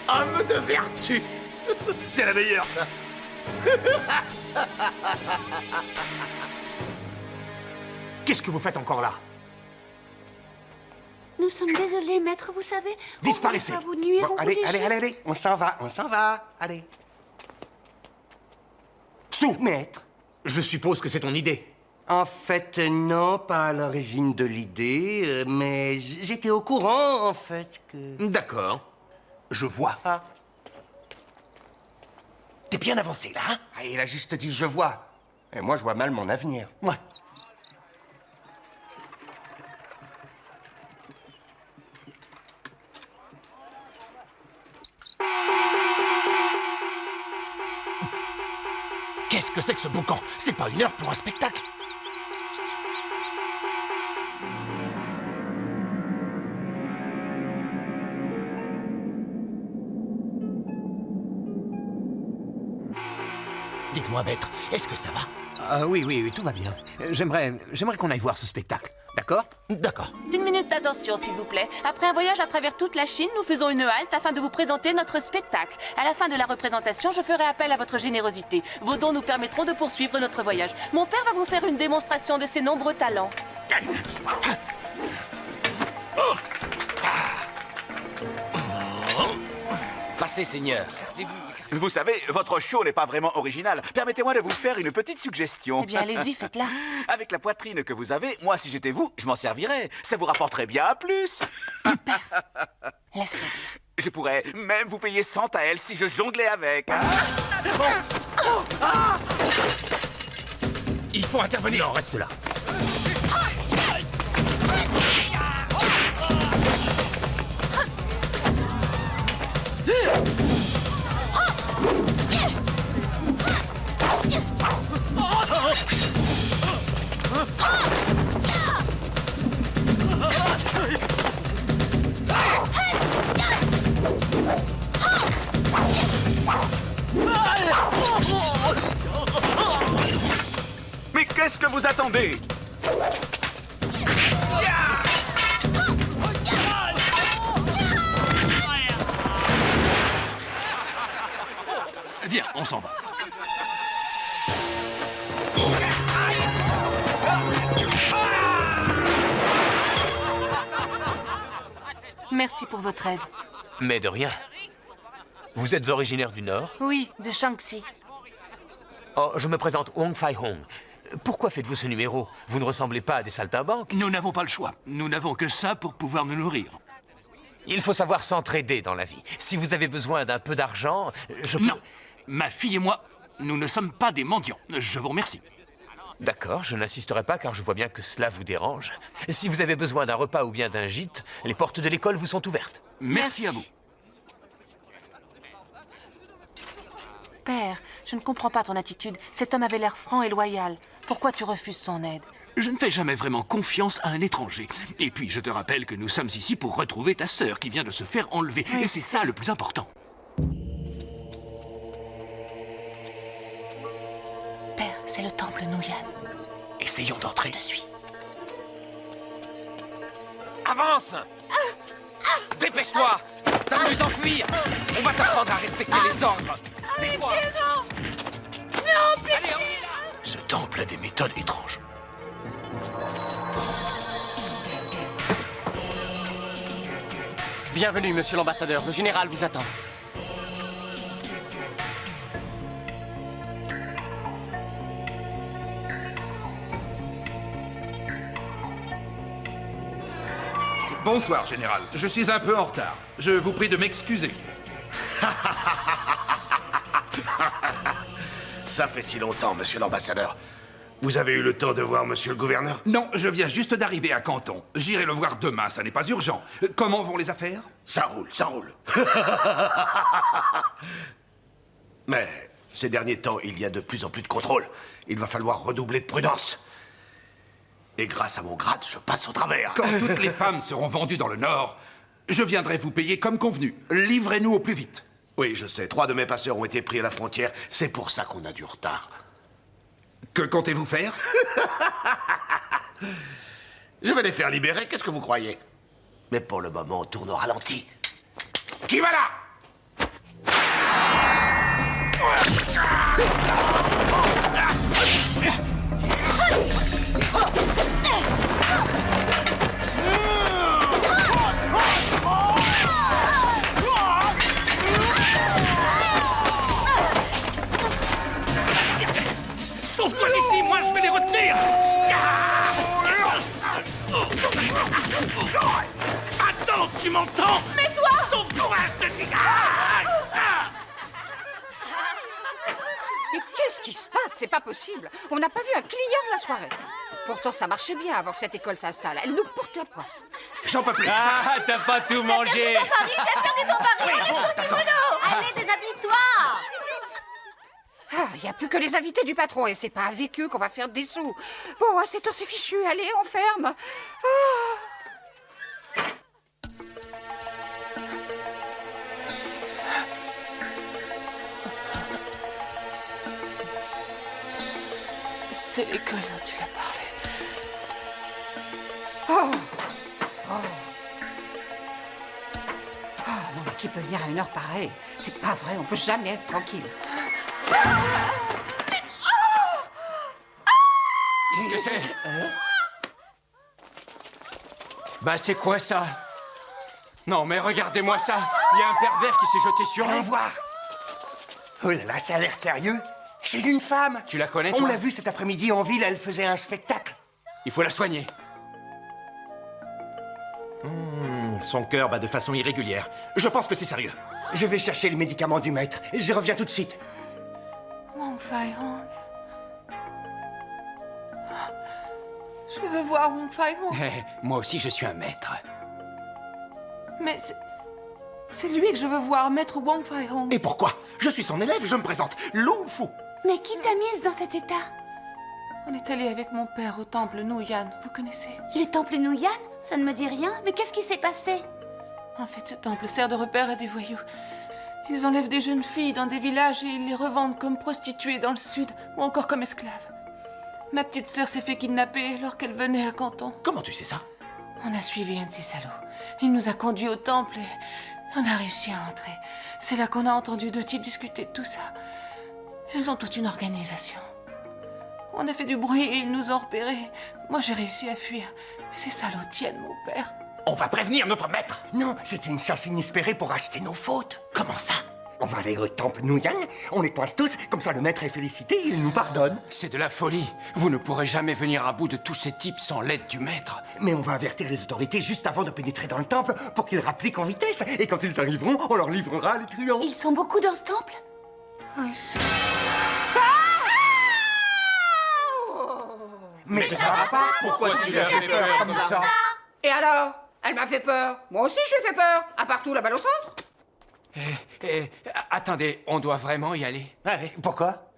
Homme de vertu. C'est la meilleure, ça. Qu'est-ce que vous faites encore là? Nous sommes désolés, maître, vous savez. Disparaissez. On va vous nuire, Bon, on vous déchire. allez. On s'en va. Allez. Sous. Maître. Je suppose que c'est ton idée. En fait, non, pas à l'origine de l'idée, mais j'étais au courant, en fait, que... D'accord. Je vois. Ah. T'es bien avancé, là, hein? Ah, il a juste dit « je vois ». Et moi, je vois mal mon avenir. Ouais. Qu'est-ce que c'est que ce boucan? C'est pas une heure pour un spectacle. Dites-moi, maître, est-ce que ça va? Oui, tout va bien. J'aimerais qu'on aille voir ce spectacle. D'accord? D'accord. Une minute d'attention, s'il vous plaît. Après un voyage à travers toute la Chine, nous faisons une halte afin de vous présenter notre spectacle. À la fin de la représentation, je ferai appel à votre générosité. Vos dons nous permettront de poursuivre notre voyage. Mon père va vous faire une démonstration de ses nombreux talents. Passez, seigneur. Vous savez, votre show n'est pas vraiment original. Permettez-moi de vous faire une petite suggestion. Eh bien, allez-y, faites-la. Avec la poitrine que vous avez, moi, si j'étais vous, je m'en servirais. Ça vous rapporterait bien plus. Laisse-le dire. Je pourrais même vous payer 100 taels si je jonglais avec. Hein. Il faut intervenir. Non, reste là. Mais qu'est-ce que vous attendez? Viens, on s'en va. Merci pour votre aide. Mais de rien. Vous êtes originaire du Nord? Oui, de Shaanxi. Oh, je me présente Wong Fai Hong. Pourquoi faites-vous ce numéro? Vous ne ressemblez pas à des saltimbanques? Nous n'avons pas le choix. Nous n'avons que ça pour pouvoir nous nourrir. Il faut savoir s'entraider dans la vie. Si vous avez besoin d'un peu d'argent, je peux... Non. Ma fille et moi, nous ne sommes pas des mendiants. Je vous remercie. D'accord, je n'insisterai pas car je vois bien que cela vous dérange. Si vous avez besoin d'un repas ou bien d'un gîte, les portes de l'école vous sont ouvertes. Merci à vous. Père, je ne comprends pas ton attitude. Cet homme avait l'air franc et loyal. Pourquoi tu refuses son aide? Je ne fais jamais vraiment confiance à un étranger. Et puis, je te rappelle que nous sommes ici pour retrouver ta sœur qui vient de se faire enlever. Oui. Et c'est ça le plus important. Père, c'est le temple Nouyan. Essayons d'entrer. Je te suis. Avance! Dépêche-toi! T'as voulu t'enfuir! On va t'apprendre à respecter les ordres! Tais-toi! Non! Non, pitié! Allez, on y va! Ce temple a des méthodes étranges. Bienvenue, monsieur l'ambassadeur. Le général vous attend. Bonsoir, général. Je suis un peu en retard. Je vous prie de m'excuser. Ça fait si longtemps, monsieur l'ambassadeur. Vous avez eu le temps de voir monsieur le gouverneur? Non, je viens juste d'arriver à Canton. J'irai le voir demain, ça n'est pas urgent. Comment vont les affaires? Ça roule, ça roule. Mais ces derniers temps, il y a de plus en plus de contrôle. Il va falloir redoubler de prudence. Et grâce à mon grade, je passe au travers. Quand toutes les femmes seront vendues dans le Nord, je viendrai vous payer comme convenu. Livrez-nous au plus vite. Oui, je sais. 3 de mes passeurs ont été pris à la frontière. C'est pour ça qu'on a du retard. Que comptez-vous faire? Je vais les faire libérer, qu'est-ce que vous croyez? Mais pour le moment, on tourne au ralenti. Qui va là? Sauve-toi d'ici, moi je vais les retenir! Tu m'entends? Mais toi! Sauve courage, je te dis! Mais qu'est-ce qui se passe? C'est pas possible. On n'a pas vu un client de la soirée. Pourtant, ça marchait bien avant que cette école s'installe. Elle nous porte la poisse. J'en peux plus. Ah, t'as pas tout mangé. T'as perdu ton pari! Enlève ton kimono! Allez, déshabille-toi! Ah, il n'y a plus que les invités du patron et c'est pas avec eux qu'on va faire des sous. Bon, à cette heure, c'est fichu. Allez, on ferme. Ah. C'est l'école dont tu as parlé. Oh. Oh. Ah, non, mais qui peut venir à une heure pareille? C'est pas vrai, on peut jamais être tranquille. Qu'est-ce que c'est? Bah, c'est quoi ça? Non, mais regardez-moi ça. Il y a un pervers qui s'est jeté sur Allons nous. voir. Oh là là, ça a l'air sérieux. C'est une femme. Tu la connais, On toi? l'a vue cet après-midi en ville, elle faisait un spectacle. Il faut la soigner. Son cœur bat de façon irrégulière. Je pense que c'est sérieux. Je vais chercher le médicament du maître. Je reviens tout de suite. Wong Fai-hong. Je veux voir Wong Fai-hong. Moi aussi, je suis un maître. Mais c'est lui que je veux voir, maître Wong Fai-hong. Et pourquoi? Je suis son élève, je me présente. Lung Fu. Mais qui t'a mise dans cet état? On est allé avec mon père au temple Nuyan, vous connaissez? Le temple Nuyan? Ça ne me dit rien, mais qu'est-ce qui s'est passé? En fait, ce temple sert de repère à des voyous. Ils enlèvent des jeunes filles dans des villages et ils les revendent comme prostituées dans le sud, ou encore comme esclaves. Ma petite sœur s'est fait kidnapper alors qu'elle venait à Canton. Comment tu sais ça? On a suivi un de ces salauds. Il nous a conduits au temple et on a réussi à entrer. C'est là qu'on a entendu deux types discuter de tout ça. Ils ont toute une organisation. On a fait du bruit et ils nous ont repérés. Moi, j'ai réussi à fuir. Mais ces salauds tiennent mon père. On va prévenir notre maître. Non, c'était une chance inespérée pour acheter nos fautes. Comment ça? On va aller au temple Nuyan, on les coince tous, comme ça le maître est félicité, il nous pardonne. C'est de la folie. Vous ne pourrez jamais venir à bout de tous ces types sans l'aide du maître. Mais on va avertir les autorités juste avant de pénétrer dans le temple pour qu'ils rappliquent en vitesse. Et quand ils arriveront, on leur livrera les truands. Ils sont beaucoup dans ce temple? Oh, ils sont... Mais ça va pas? Pourquoi tu lui as fait peur comme ça? Et alors? Elle m'a fait peur. Moi aussi, je lui ai fait peur. À part tout, la balle au centre. Attendez, on doit vraiment y aller. Allez, pourquoi?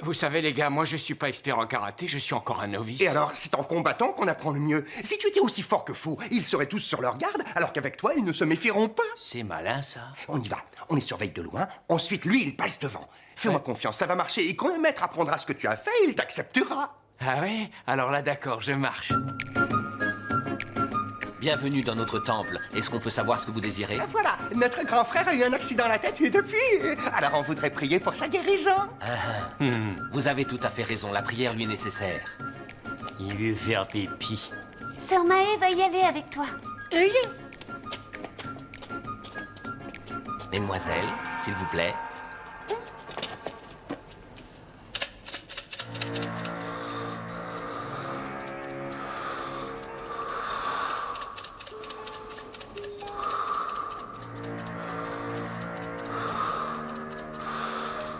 Vous savez, les gars, moi je suis pas expert en karaté, je suis encore un novice. Et alors, c'est en combattant qu'on apprend le mieux. Si tu étais aussi fort que fou, ils seraient tous sur leur garde, alors qu'avec toi, ils ne se méfieront pas. C'est malin, ça. On y va. On les surveille de loin. Ensuite, lui, il passe devant. Fais-moi confiance, ça va marcher. Et quand le maître apprendra ce que tu as fait, il t'acceptera. Ah ouais? Alors là, d'accord, je marche. Bienvenue dans notre temple. Est-ce qu'on peut savoir ce que vous désirez? Voilà, notre grand frère a eu un accident à la tête et depuis... Alors on voudrait prier pour sa guérison. Vous avez tout à fait raison, la prière lui est nécessaire. Il lui faire pipi. Sœur Maë va y aller avec toi. Mesdemoiselles, s'il vous plaît.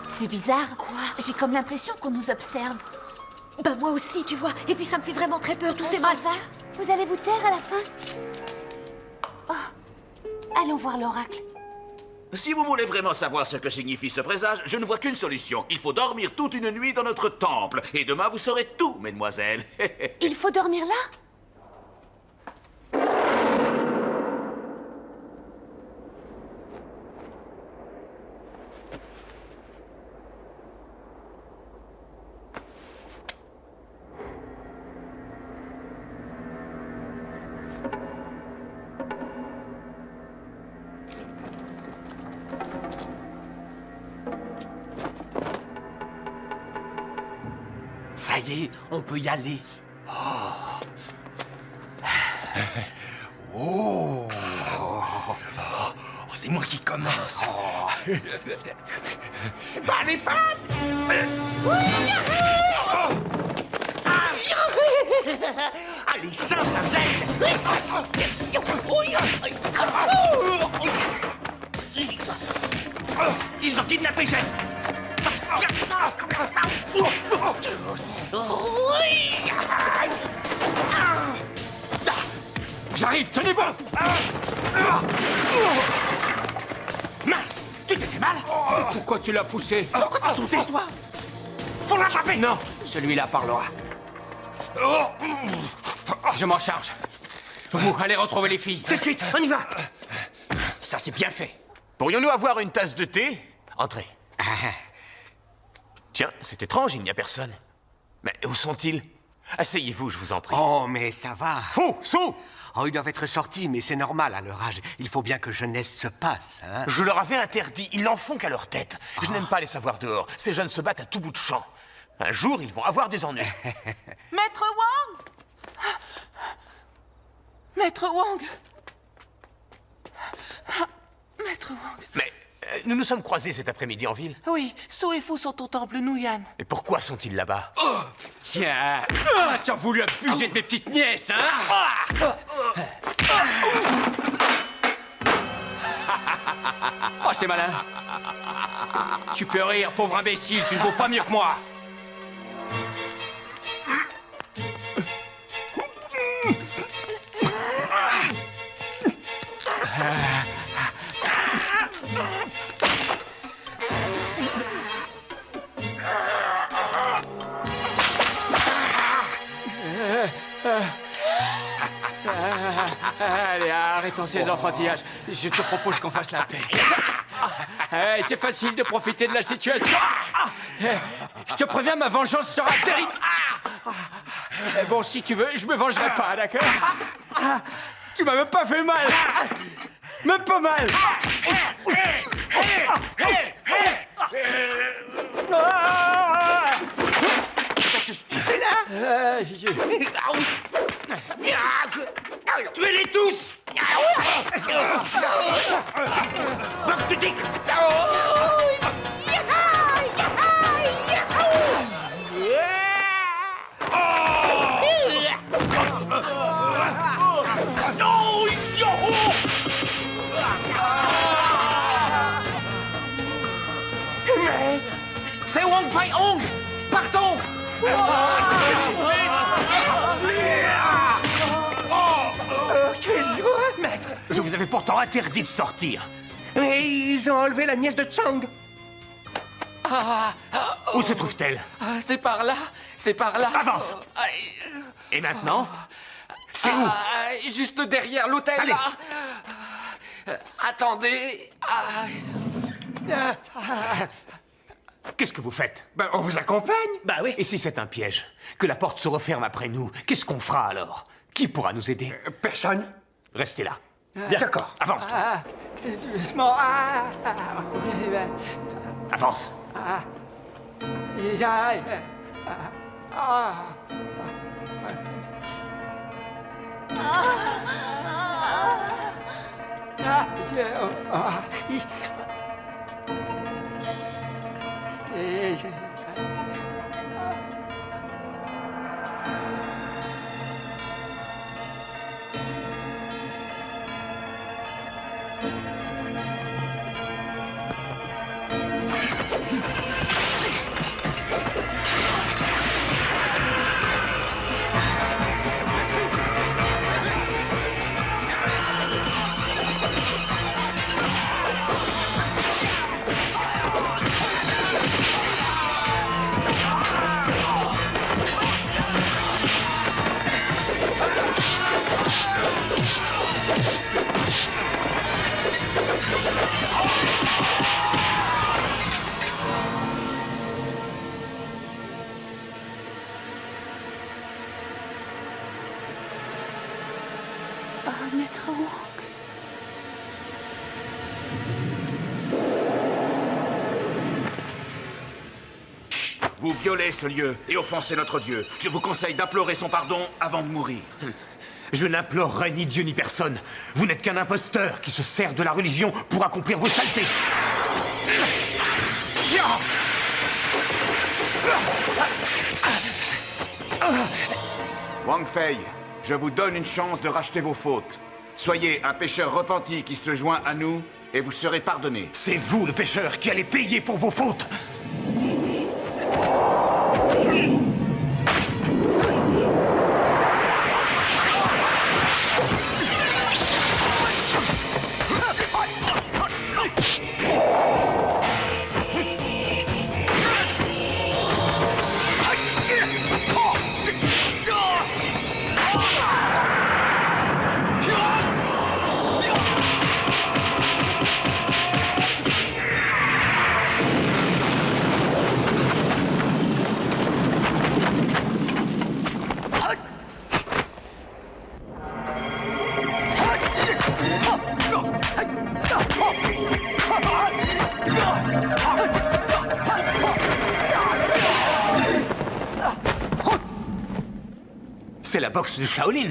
C'est bizarre. Quoi? J'ai comme l'impression qu'on nous observe. Bah moi aussi, tu vois. Et puis ça me fait vraiment très peur, tous ces Ça masques. va? Vous allez vous taire à la fin? Oh. Allons voir l'oracle. Si vous voulez vraiment savoir ce que signifie ce présage, je ne vois qu'une solution. Il faut dormir toute une nuit dans notre temple. Et demain, vous saurez tout, mesdemoiselles. Il faut dormir là? Ça y est, on peut y aller. Oh, c'est moi qui commence. Bah les pattes! les seins, ça gêne. Ils ont kidnappé Jeanne. J'arrive, tenez bon. Mince, tu t'es fait mal? Pourquoi tu l'as poussé? Pourquoi t'as sauté, toi? Faut l'attraper. Non, celui-là parlera. Je m'en charge. Vous, allez retrouver les filles. Tout de suite, on y va. Ça, c'est bien fait. Pourrions-nous avoir une tasse de thé? Entrez. Tiens, c'est étrange, il n'y a personne. Mais où sont-ils? Asseyez-vous, je vous en prie. Oh, mais ça va. Faux, sous! Oh, ils doivent être sortis, mais c'est normal à leur âge. Il faut bien que jeunesse se passe, hein. Je leur avais interdit, ils n'en font qu'à leur tête. Je n'aime pas les savoir dehors. Ces jeunes se battent à tout bout de champ. Un jour, ils vont avoir des ennuis. Maître Wang! Maître Wang! Maître Wang! Mais nous nous sommes croisés cet après-midi en ville. Oui, So et Fu sont au temple Nuyan. Et pourquoi sont-ils là-bas? Tiens, tu as voulu abuser de mes petites nièces, hein? Oh, c'est malin. Tu peux rire, pauvre imbécile, tu ne vaux pas mieux que moi. Allez, arrêtons ces enfantillages. Je te propose qu'on fasse la paix. C'est facile de profiter de la situation. Je te préviens, ma vengeance sera terrible. Bon, si tu veux, je me vengerai pas, d'accord? Tu m'as même pas fait mal. Même pas mal. Qu'est-ce que tu fais là? Tuez-les tous! Box de tigre! Maître, c'est Wang Fai Hong. Partons. Quelle joie, maître. Je vous avais pourtant interdit de sortir. Mais ils ont enlevé la nièce de Chang. Où se trouve-t-elle? C'est par là, c'est par là. Avance. Et maintenant? C'est où? Juste derrière l'hôtel, Allez. là. Attendez. Qu'est-ce que vous faites? Ben, on vous accompagne. Bah oui. Et si c'est un piège? Que la porte se referme après nous, qu'est-ce qu'on fera alors? Qui pourra nous aider? Personne. Restez là. D'accord. Avance-toi. Doucement. Avance. Maître Wang. Vous violez ce lieu et offensez notre Dieu. Je vous conseille d'implorer son pardon avant de mourir. Je n'implorerai ni Dieu ni personne. Vous n'êtes qu'un imposteur qui se sert de la religion pour accomplir vos saletés. Wang Fei, je vous donne une chance de racheter vos fautes. Soyez un pécheur repenti qui se joint à nous, et vous serez pardonné. C'est vous, le pécheur, qui allez payer pour vos fautes. C'est la boxe de Shaolin.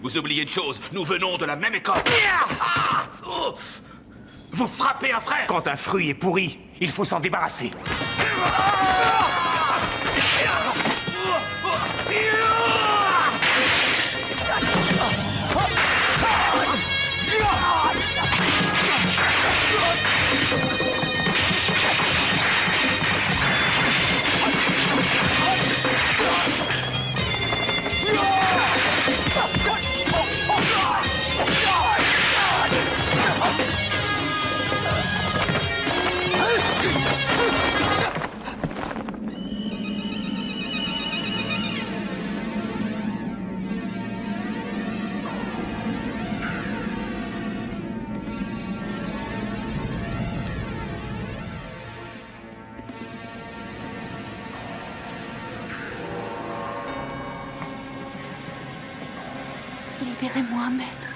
Vous oubliez une chose, nous venons de la même école. Vous frappez un frère. Quand un fruit est pourri, il faut s'en débarrasser. Libérez-moi, maître.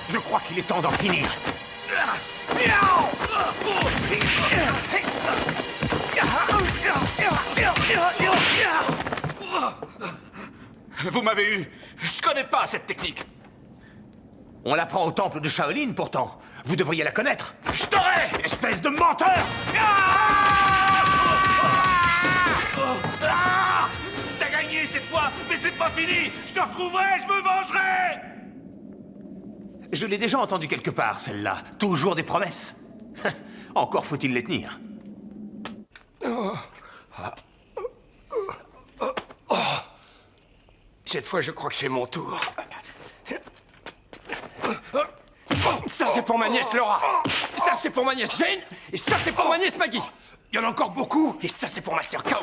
Je crois qu'il est temps d'en finir. Vous m'avez eu. Je connais pas cette technique. On l'apprend au temple de Shaolin, pourtant. Vous devriez la connaître. Je t'aurai, espèce de menteur. T'as gagné cette fois, mais c'est pas fini. Je te retrouverai, je me vengerai. Je l'ai déjà entendu quelque part, celle-là. Toujours des promesses. Encore faut-il les tenir. Cette fois, je crois que c'est mon tour. Ça, c'est pour ma nièce Laura. Ça, c'est pour ma nièce Jane. Et ça, c'est pour ma nièce Maggie. Il y en a encore beaucoup. Et ça, c'est pour ma sœur Kao.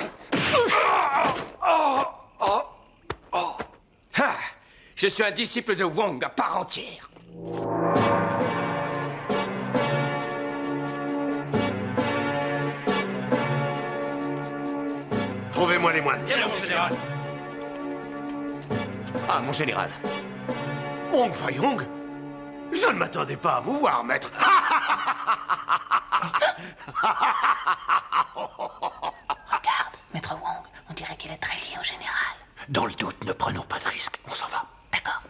Je suis un disciple de Wong à part entière. Trouvez-moi les moines. Bien, mon général. Ah, mon général. Wong Fai-hung, je ne m'attendais pas à vous voir, maître. Regarde, maître Wong, on dirait qu'il est très lié au général. Dans le doute, ne prenons pas de risques. On s'en va. D'accord.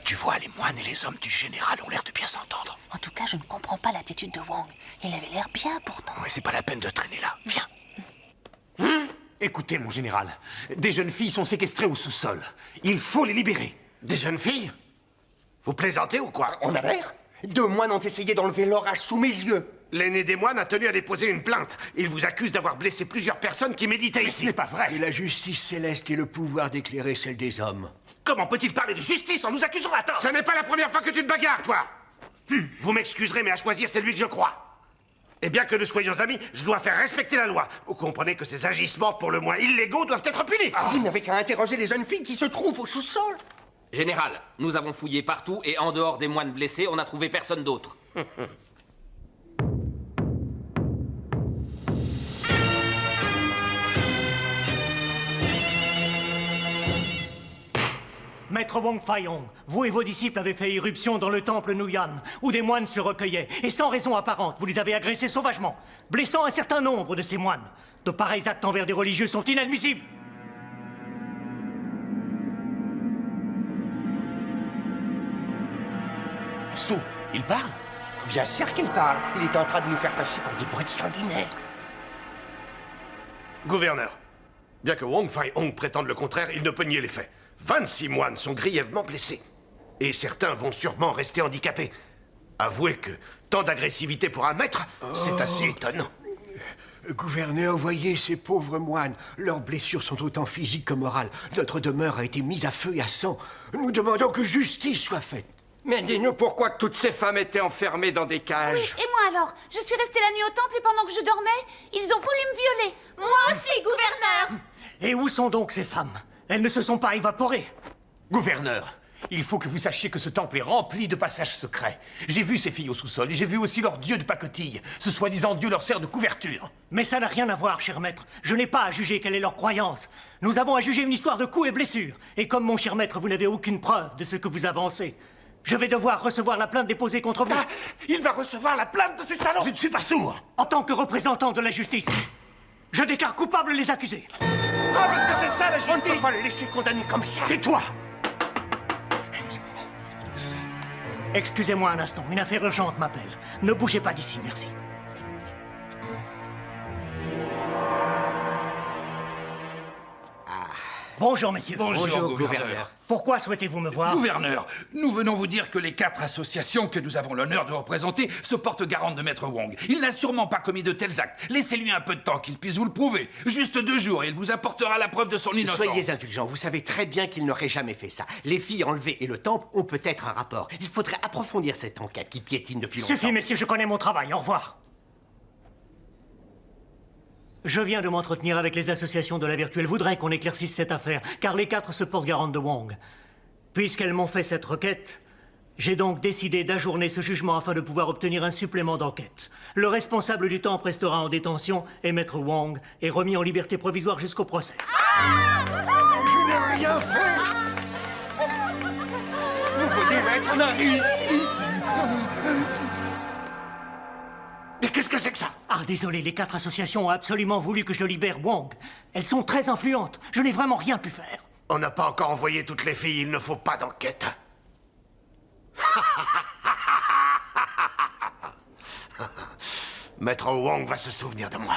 Tu vois, les moines et les hommes du général ont l'air de bien s'entendre. En tout cas, je ne comprends pas l'attitude de Wong. Il avait l'air bien pourtant. Mais c'est pas la peine de traîner là. Viens. Écoutez, mon général, des jeunes filles sont séquestrées au sous-sol. Il faut les libérer. Des jeunes filles? Vous plaisantez ou quoi? On a l'air. 2 moines ont essayé d'enlever l'orage sous mes yeux. L'aîné des moines a tenu à déposer une plainte. Il vous accuse d'avoir blessé plusieurs personnes qui méditaient ici. Ce n'est pas vrai. Et la justice céleste et le pouvoir d'éclairer celle des hommes. Comment peut-il parler de justice en nous accusant à tort? Ce n'est pas la première fois que tu te bagarres, toi. Vous m'excuserez, mais à choisir, c'est lui que je crois. Et bien que nous soyons amis, je dois faire respecter la loi. Vous comprenez que ces agissements, pour le moins illégaux, doivent être punis. Vous n'avez qu'à interroger les jeunes filles qui se trouvent au sous-sol. Général, nous avons fouillé partout et en dehors des moines blessés, on n'a trouvé personne d'autre. Maître Wong Fai-hong, vous et vos disciples avez fait irruption dans le temple Nuyan, où des moines se recueillaient, et sans raison apparente, vous les avez agressés sauvagement, blessant un certain nombre de ces moines. De pareils actes envers des religieux sont inadmissibles. Sou, il parle? Bien sûr qu'il parle. Il est en train de nous faire passer pour des brutes sanguinaires. Gouverneur, bien que Wong Fai-hong prétende le contraire, il ne peut nier les faits. 26 moines sont grièvement blessés. Et certains vont sûrement rester handicapés. Avouez que tant d'agressivité pour un maître, c'est assez étonnant. Gouverneur, voyez ces pauvres moines. Leurs blessures sont autant physiques que morales. Notre demeure a été mise à feu et à sang. Nous demandons que justice soit faite. Mais dis-nous pourquoi toutes ces femmes étaient enfermées dans des cages. Et moi alors? Je suis restée la nuit au temple et pendant que je dormais, ils ont voulu me violer. Moi aussi, gouverneur! Et où sont donc ces femmes? Elles ne se sont pas évaporées. Gouverneur, il faut que vous sachiez que ce temple est rempli de passages secrets. J'ai vu ces filles au sous-sol et j'ai vu aussi leur dieu de pacotille. Ce soi-disant dieu leur sert de couverture. Mais ça n'a rien à voir, cher maître. Je n'ai pas à juger quelle est leur croyance. Nous avons à juger une histoire de coups et blessures. Et comme mon cher maître, vous n'avez aucune preuve de ce que vous avancez, je vais devoir recevoir la plainte déposée contre vous. Ah, il va recevoir la plainte de ces salauds. Je ne suis pas sourd. En tant que représentant de la justice, je déclare coupables les accusés. Ah, parce que c'est ça la justice. On ne peut pas le laisser condamner comme ça. Tais-toi. Excusez-moi un instant, une affaire urgente m'appelle. Ne bougez pas d'ici, merci. Bonjour, messieurs. Bonjour, gouverneur. Pourquoi souhaitez-vous me voir? Gouverneur, nous venons vous dire que les 4 associations que nous avons l'honneur de représenter se portent garantes de Maître Wong. Il n'a sûrement pas commis de tels actes. Laissez-lui un peu de temps qu'il puisse vous le prouver. Juste 2 jours et il vous apportera la preuve de son innocence. Soyez indulgents, vous savez très bien qu'il n'aurait jamais fait ça. Les filles enlevées et le temple ont peut-être un rapport. Il faudrait approfondir cette enquête qui piétine depuis longtemps. Suffit, messieurs, je connais mon travail. Au revoir. Je viens de m'entretenir avec les associations de la vertu. Elles voudraient qu'on éclaircisse cette affaire, car les 4 se portent garantes de Wong. Puisqu'elles m'ont fait cette requête, j'ai donc décidé d'ajourner ce jugement afin de pouvoir obtenir un supplément d'enquête. Le responsable du temple restera en détention et Maître Wong est remis en liberté provisoire jusqu'au procès. Je n'ai rien fait. Vous voyez, maître, on a réussi. Mais qu'est-ce que c'est que ça? Ah, désolé, les 4 associations ont absolument voulu que je libère Wong. Elles sont très influentes. Je n'ai vraiment rien pu faire. On n'a pas encore envoyé toutes les filles, il ne faut pas d'enquête. Maître Wong va se souvenir de moi.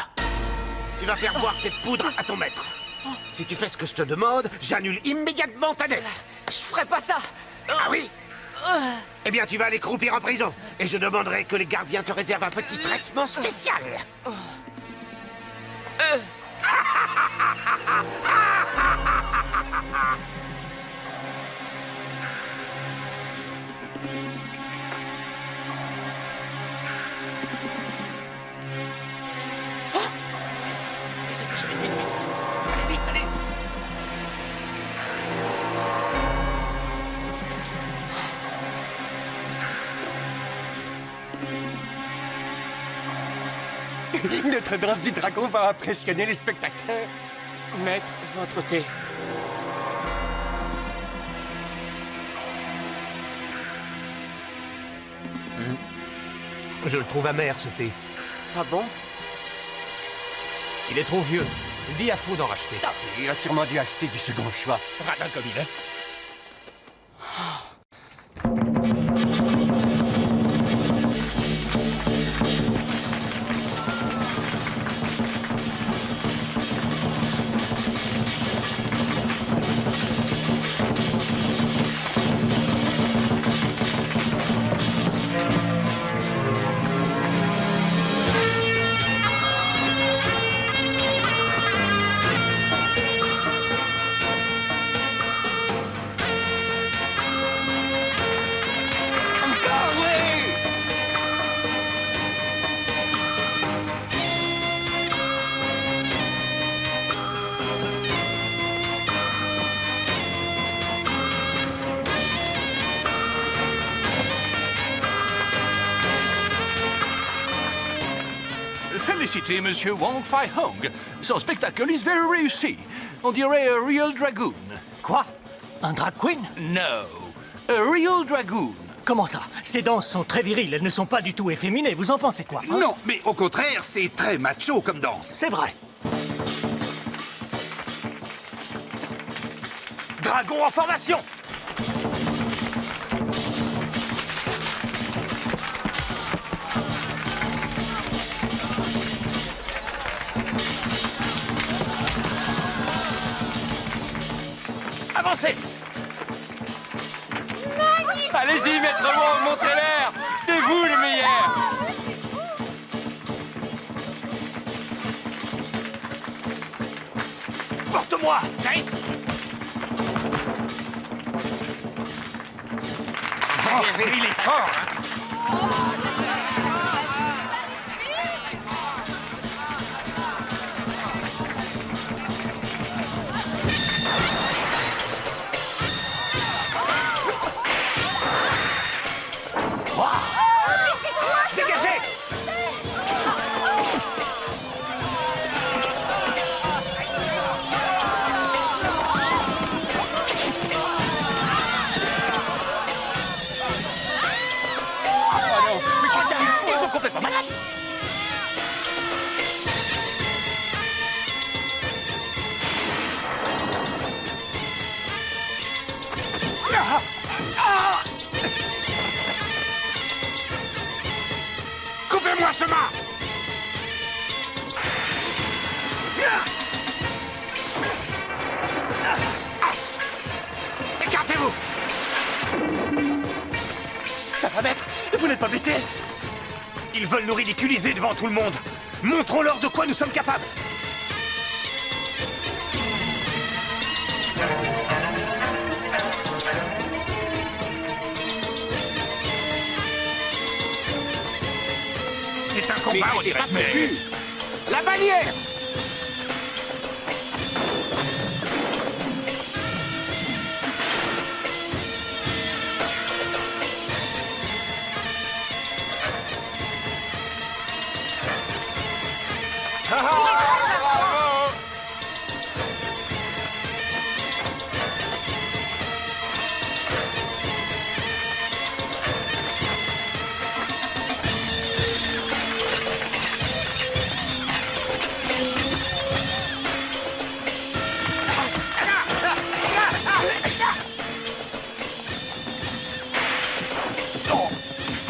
Tu vas faire voir cette poudre à ton maître. Si tu fais ce que je te demande, j'annule immédiatement ta dette. Je ferai pas ça. Ah oui? Eh bien, tu vas aller croupir en prison. Et je demanderai que les gardiens te réservent un petit traitement spécial. Notre danse du dragon va impressionner les spectateurs. Maître, votre thé. Je le trouve amer, ce thé. Ah bon? Il est trop vieux. Dis à Fou d'en racheter. Il a sûrement dû acheter du second choix. Radin comme il est. féliciter Monsieur Wong Fai Hong. Son spectacle est very réussi. On dirait a real dragoon. Quoi? Un drag queen? No, a real dragoon. Comment ça? Ces danses sont très viriles, elles ne sont pas du tout efféminées. Vous en pensez quoi? Hein? Non, mais au contraire, c'est très macho comme danse. C'est vrai. Dragon en formation! Avancez! Magnifique! Allez-y, maître Wong, montrez l'air. C'est vous le meilleur. Porte-moi! J'arrive. Il est fort, hein? Mais c'est quoi ça? Dégagez! Ils sont complètement malades! Coupez-moi ce mât! Écartez-vous! Ça va, maître? Vous n'êtes pas blessé? Ils veulent nous ridiculiser devant tout le monde. Montrons-leur de quoi nous sommes capables. C'est un combat, on dirait. Mais... La bannière!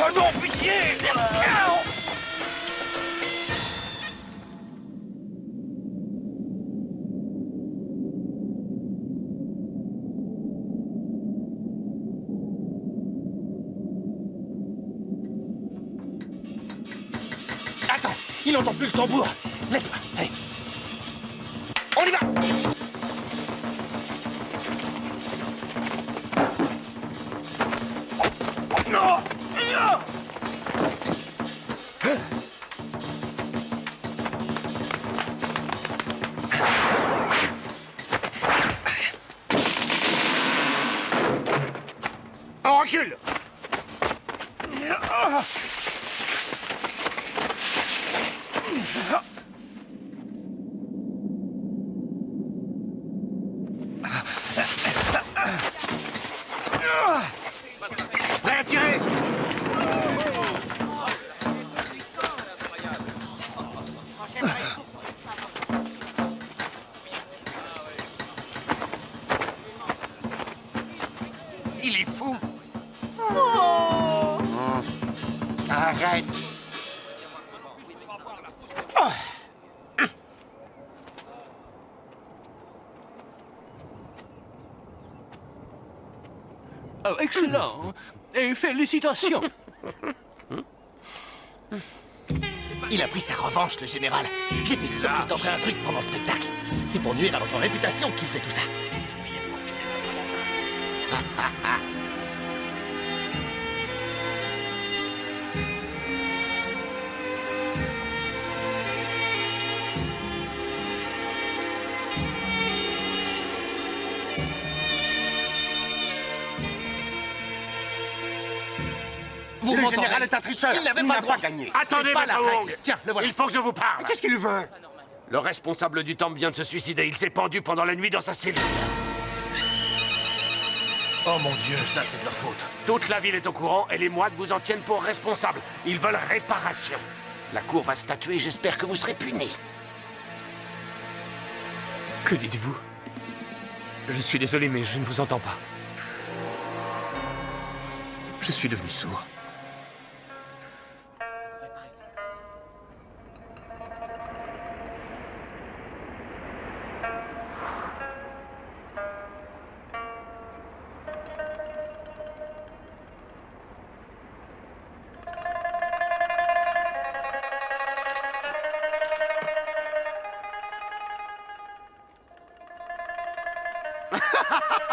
Oh non, pitié! Attends, il n'entend plus le tambour. Laisse-moi, allez. On y va! Non! Non! On recule! Prêt à tirer! Il est fou! Arrête! Oh, excellent. Et félicitations. Il a pris sa revanche, le général. J'étais sûr qu'il tenterait un truc pendant le spectacle. C'est pour nuire à votre réputation qu'il fait tout ça. Vous Le m'entendez? général est un tricheur. Il n'avait Il pas n'a le droit. pas gagné. Attendez, Ce n'est pas Maître la règle. Wong. Tiens, le voilà. Il faut que je vous parle. Qu'est-ce qu'il veut? Le responsable du temple vient de se suicider. Il s'est pendu pendant la nuit dans sa cellule. Oh mon Dieu, ça c'est de leur faute. Toute la ville est au courant et les moines vous en tiennent pour responsable. Ils veulent réparation. La cour va statuer, j'espère que vous serez punis. Que dites-vous? Je suis désolé, mais je ne vous entends pas. Je suis devenu sourd.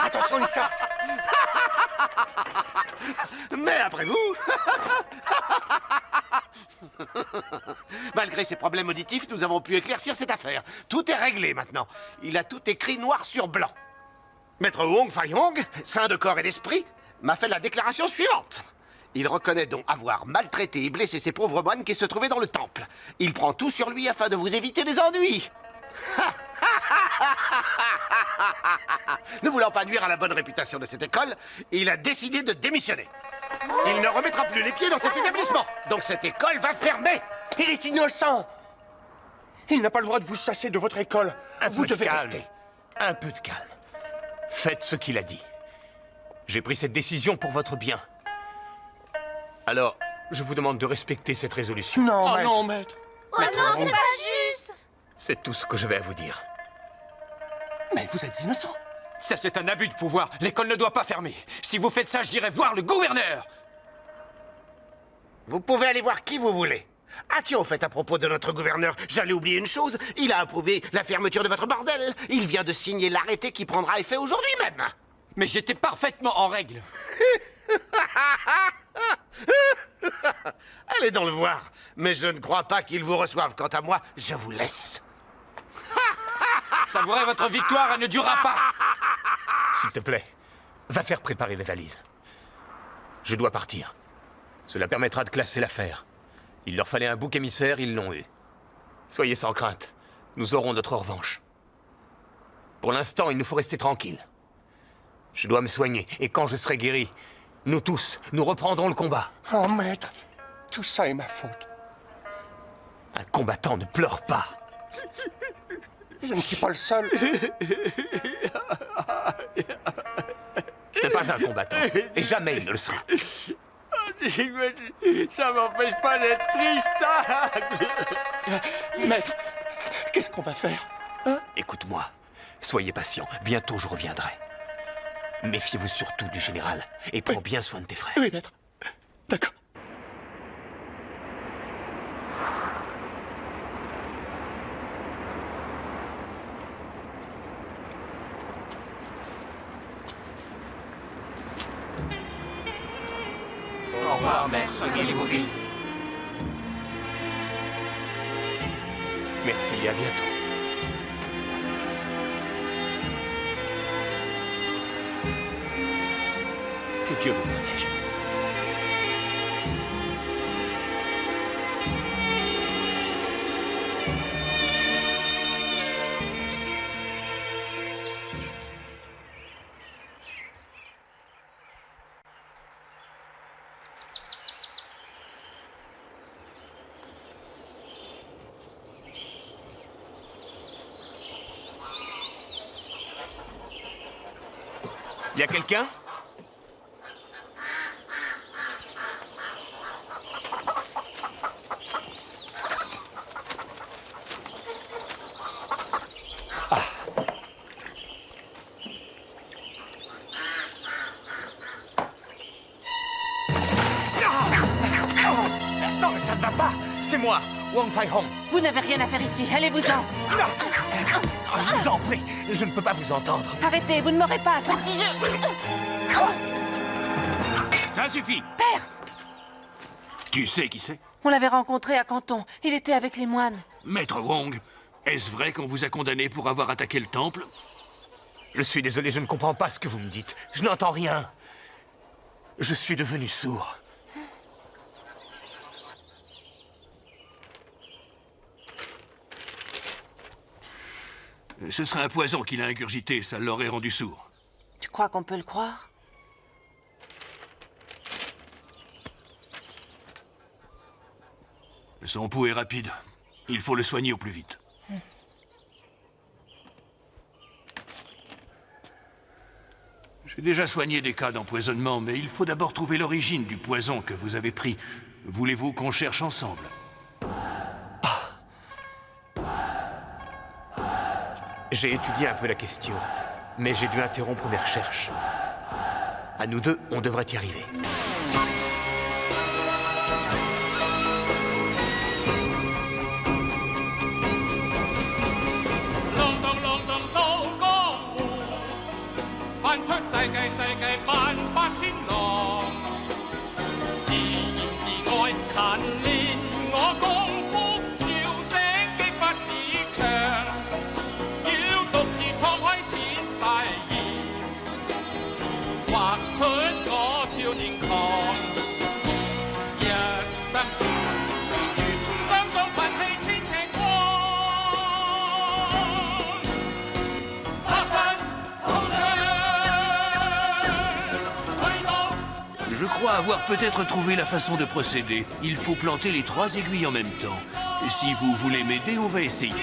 Attention, ils sortent. Mais après vous... Malgré ses problèmes auditifs, nous avons pu éclaircir cette affaire. Tout est réglé maintenant. Il a tout écrit noir sur blanc. Maître Wong Fai-Hong, saint de corps et d'esprit, m'a fait la déclaration suivante. Il reconnaît donc avoir maltraité et blessé ces pauvres moines qui se trouvaient dans le temple. Il prend tout sur lui afin de vous éviter des ennuis. Ne voulant pas nuire à la bonne réputation de cette école, il a décidé de démissionner. Il ne remettra plus les pieds dans cet établissement. Donc cette école va fermer. Il est innocent. Il n'a pas le droit de vous chasser de votre école. Vous devez rester. Un peu de calme. Faites ce qu'il a dit. J'ai pris cette décision pour votre bien. Alors, je vous demande de respecter cette résolution. Non, maître. non, maître. Oh non, c'est pas juste. C'est tout ce que je vais à vous dire. Mais vous êtes innocent. Ça, c'est un abus de pouvoir. L'école ne doit pas fermer. Si vous faites ça, j'irai voir le gouverneur. Vous pouvez aller voir qui vous voulez. Ah tiens, au fait, à propos de notre gouverneur, j'allais oublier une chose. Il a approuvé la fermeture de votre bordel. Il vient de signer l'arrêté qui prendra effet aujourd'hui même. Mais j'étais parfaitement en règle. Allez donc le voir. Mais je ne crois pas qu'il vous reçoive. Quant à moi, je vous laisse. Savourez votre victoire, elle ne durera pas. S'il te plaît, va faire préparer les valises. Je dois partir. Cela permettra de classer l'affaire. Il leur fallait un bouc émissaire, ils l'ont eu. Soyez sans crainte, nous aurons notre revanche. Pour l'instant, il nous faut rester tranquilles. Je dois me soigner, et quand je serai guéri, nous tous, nous reprendrons le combat. Oh, maître, tout ça est ma faute. Un combattant ne pleure pas. Je ne suis pas le seul. Ce n'est pas un combattant, et jamais il ne le sera. Ça m'empêche pas d'être triste. Maître, qu'est-ce qu'on va faire? Écoute-moi, soyez patient, bientôt je reviendrai. Méfiez-vous surtout du général, et prends bien soin de tes frères. Oui, maître. D'accord. Au revoir, maître. Soignez-vous vite. Merci et à bientôt. Que Dieu vous protège. Y a quelqu'un? Non, mais ça ne va pas. C'est moi, Wong Fai-Hong. Vous n'avez rien à faire ici, allez-vous-en. Je vous en prie, je ne peux pas vous entendre. Arrêtez, vous ne m'aurez pas, ce petit jeu. Ça suffit. Père! Tu sais qui c'est? On l'avait rencontré à Canton. Il était avec les moines. Maître Wong, est-ce vrai qu'on vous a condamné pour avoir attaqué le temple? Je suis désolé, je ne comprends pas ce que vous me dites. Je n'entends rien. Je suis devenu sourd. Ce serait un poison qu'il a ingurgité, ça l'aurait rendu sourd. Tu crois qu'on peut le croire? Son pouls est rapide. Il faut le soigner au plus vite. J'ai déjà soigné des cas d'empoisonnement, mais il faut d'abord trouver l'origine du poison que vous avez pris. Voulez-vous qu'on cherche ensemble? J'ai étudié un peu la question, mais j'ai dû interrompre mes recherches. À nous deux, on devrait y arriver. Je crois avoir peut-être trouvé la façon de procéder. Il faut planter les 3 aiguilles en même temps. Et si vous voulez m'aider, on va essayer.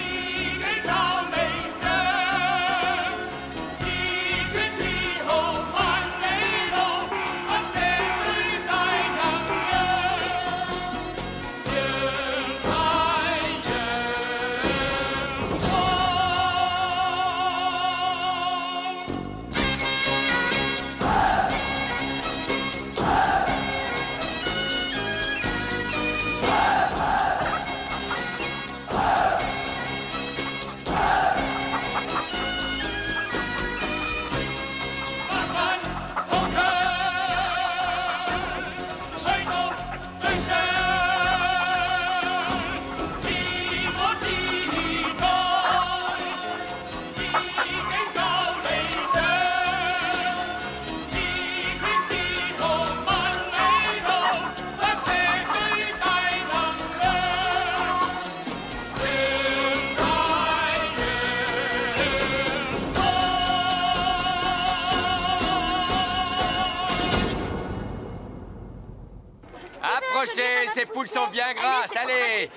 Approchez, ces poules sont bien grasses, allez!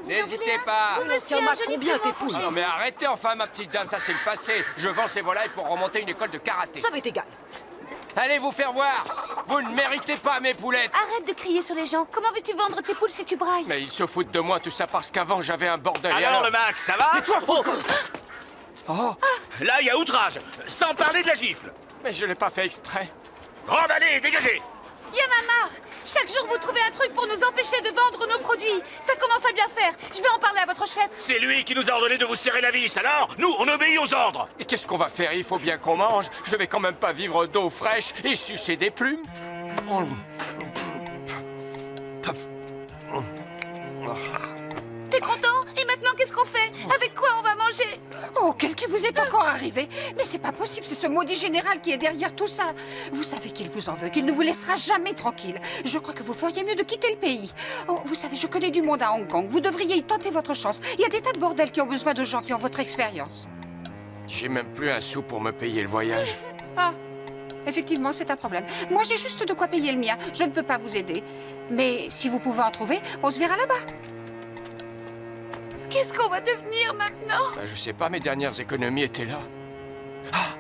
N'hésitez pas! Oui, monsieur, combien tes poules? Non mais arrêtez enfin, ma petite dame, ça c'est le passé. Je vends ces volailles pour remonter une école de karaté. Ça m'est égal. Allez vous faire voir! Vous ne méritez pas mes poulettes! Arrête de crier sur les gens. Comment veux-tu vendre tes poules si tu brailles? Mais ils se foutent de moi, tout ça parce qu'avant j'avais un bordel. Alors, le Max, ça va? Et toi, Faucon? Oh. Là, il y a outrage, sans parler de la gifle. Mais je l'ai pas fait exprès. Grande allée, dégagez! Y en a marre! Chaque jour, vous trouvez un truc pour nous empêcher de vendre nos produits. Ça commence à bien faire. Je vais en parler à votre chef. C'est lui qui nous a ordonné de vous serrer la vis, alors nous, on obéit aux ordres. Et qu'est-ce qu'on va faire? Il faut bien qu'on mange. Je vais quand même pas vivre d'eau fraîche et sucer des plumes. T'es content? Et maintenant, qu'est-ce qu'on fait? Avec quoi on va manger? Oh, qu'est-ce qui vous est encore arrivé? Mais c'est pas possible, c'est ce maudit général qui est derrière tout ça. Vous savez qu'il vous en veut, qu'il ne vous laissera jamais tranquille. Je crois que vous feriez mieux de quitter le pays. Oh, vous savez, je connais du monde à Hong Kong. Vous devriez y tenter votre chance. Il y a des tas de bordels qui ont besoin de gens qui ont votre expérience. J'ai même plus un sou pour me payer le voyage. Ah, effectivement, c'est un problème. Moi, j'ai juste de quoi payer le mien. Je ne peux pas vous aider. Mais si vous pouvez en trouver, on se verra là-bas. Qu'est-ce qu'on va devenir maintenant? Ben, je sais pas, mes dernières économies étaient là. Ah!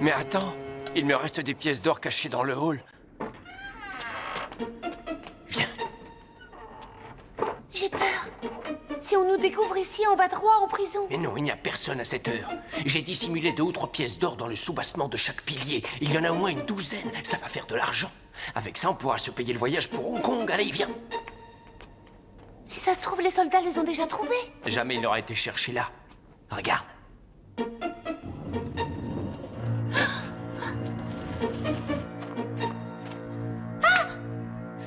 Mais attends, il me reste des pièces d'or cachées dans le hall. Viens. J'ai peur. Si on nous découvre ici, on va droit en prison. Mais non, il n'y a personne à cette heure. J'ai dissimulé 2 ou 3 pièces d'or dans le soubassement de chaque pilier. Il y en a au moins une douzaine. Ça va faire de l'argent. Avec ça, on pourra se payer le voyage pour Hong Kong. Allez, viens. Si ça se trouve, les soldats les ont déjà trouvés. Jamais il n'aura été cherché là. Regarde.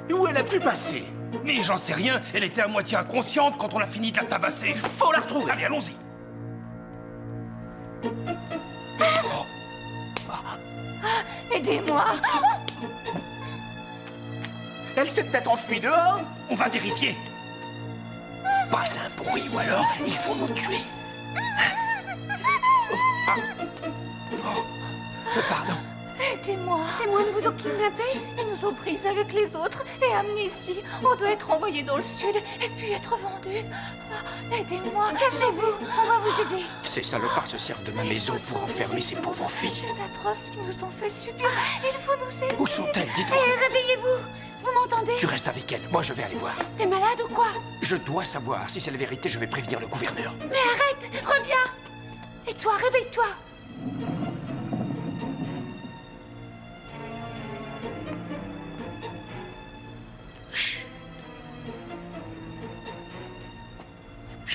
Où elle a pu passer? Mais j'en sais rien, elle était à moitié inconsciente quand on a fini de la tabasser. Faut la retrouver. Allez, allons-y. Aidez-moi. Elle s'est peut-être enfuie dehors. On va vérifier. Pas un bruit ou alors il faut nous tuer. Ces moines vous ont kidnappé? Ils nous ont prises avec les autres et amenés ici. On doit être envoyés dans le sud et puis être vendus. Ah, aidez-moi. Calmez-vous, on va vous aider. Ces salopards se servent de ma maison pour enfermer ces pauvres filles. C'est atroce ce qu'ils nous ont fait subir. Il faut nous aider. Où sont-elles? Dites-moi. Réveillez-vous. Vous m'entendez? Tu restes avec elles. Moi, je vais aller voir. T'es malade ou quoi? Je dois savoir. Si c'est la vérité, je vais prévenir le gouverneur. Mais arrête, reviens. Et toi, réveille-toi. Chut.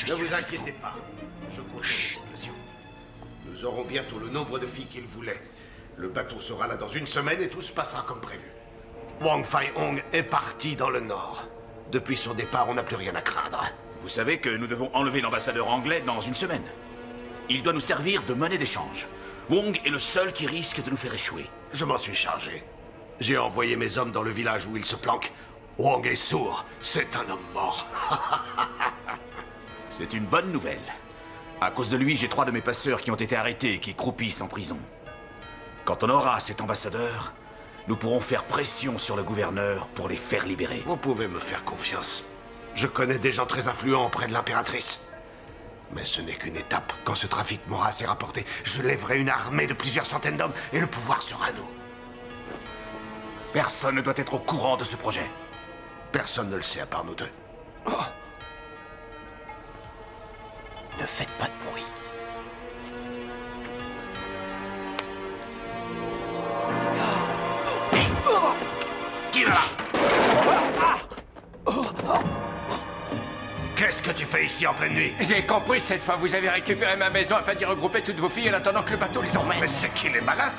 Ne vous inquiétez pas. Je connais la situation. Nous aurons bientôt le nombre de filles qu'il voulait. Le bateau sera là dans une semaine et tout se passera comme prévu. Wang Fai-hong est parti dans le nord. Depuis son départ, on n'a plus rien à craindre. Vous savez que nous devons enlever l'ambassadeur anglais dans une semaine. Il doit nous servir de monnaie d'échange. Wong est le seul qui risque de nous faire échouer. Je m'en suis chargé. J'ai envoyé mes hommes dans le village où il se planque. Wong est sourd. C'est un homme mort. C'est une bonne nouvelle. À cause de lui, j'ai 3 de mes passeurs qui ont été arrêtés et qui croupissent en prison. Quand on aura cet ambassadeur, nous pourrons faire pression sur le gouverneur pour les faire libérer. Vous pouvez me faire confiance. Je connais des gens très influents auprès de l'impératrice. Mais ce n'est qu'une étape. Quand ce trafic m'aura assez rapporté, je lèverai une armée de plusieurs centaines d'hommes et le pouvoir sera à nous. Personne ne doit être au courant de ce projet. Personne ne le sait à part nous deux. Oh. Ne faites pas de bruit. Qui est là? Qu'est-ce que tu fais ici en pleine nuit? J'ai compris cette fois. Vous avez récupéré ma maison afin d'y regrouper toutes vos filles en attendant que le bateau les emmène. Mais c'est qu'il est malin.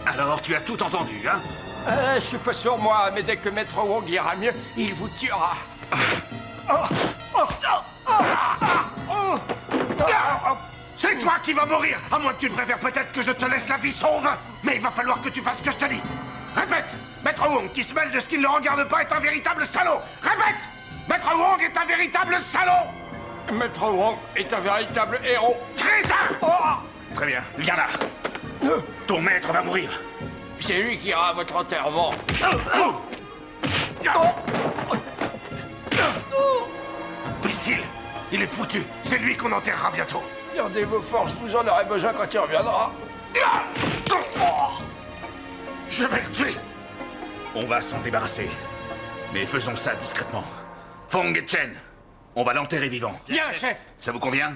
Alors, tu as tout entendu, hein? Je suis pas sourd, moi, mais dès que Maître Wong ira mieux, il vous tuera. C'est toi qui vas mourir, à moins que tu ne préfères peut-être que je te laisse la vie sauve. Mais il va falloir que tu fasses ce que je te dis. Répète, Maître Wong qui se mêle de ce qui ne le regarde pas est un véritable salaud. Répète, Maître Wong est un véritable salaud. Maître Wong est un véritable héros. Crétin! Très bien, viens là. Ton maître va mourir. C'est lui qui ira à votre enterrement. Imbécile, il est foutu. C'est lui qu'on enterrera bientôt. Gardez vos forces, vous en aurez besoin quand il reviendra. Je vais le tuer. On va s'en débarrasser. Mais faisons ça discrètement. Fong et Chen, on va l'enterrer vivant. Bien, chef. Ça vous convient?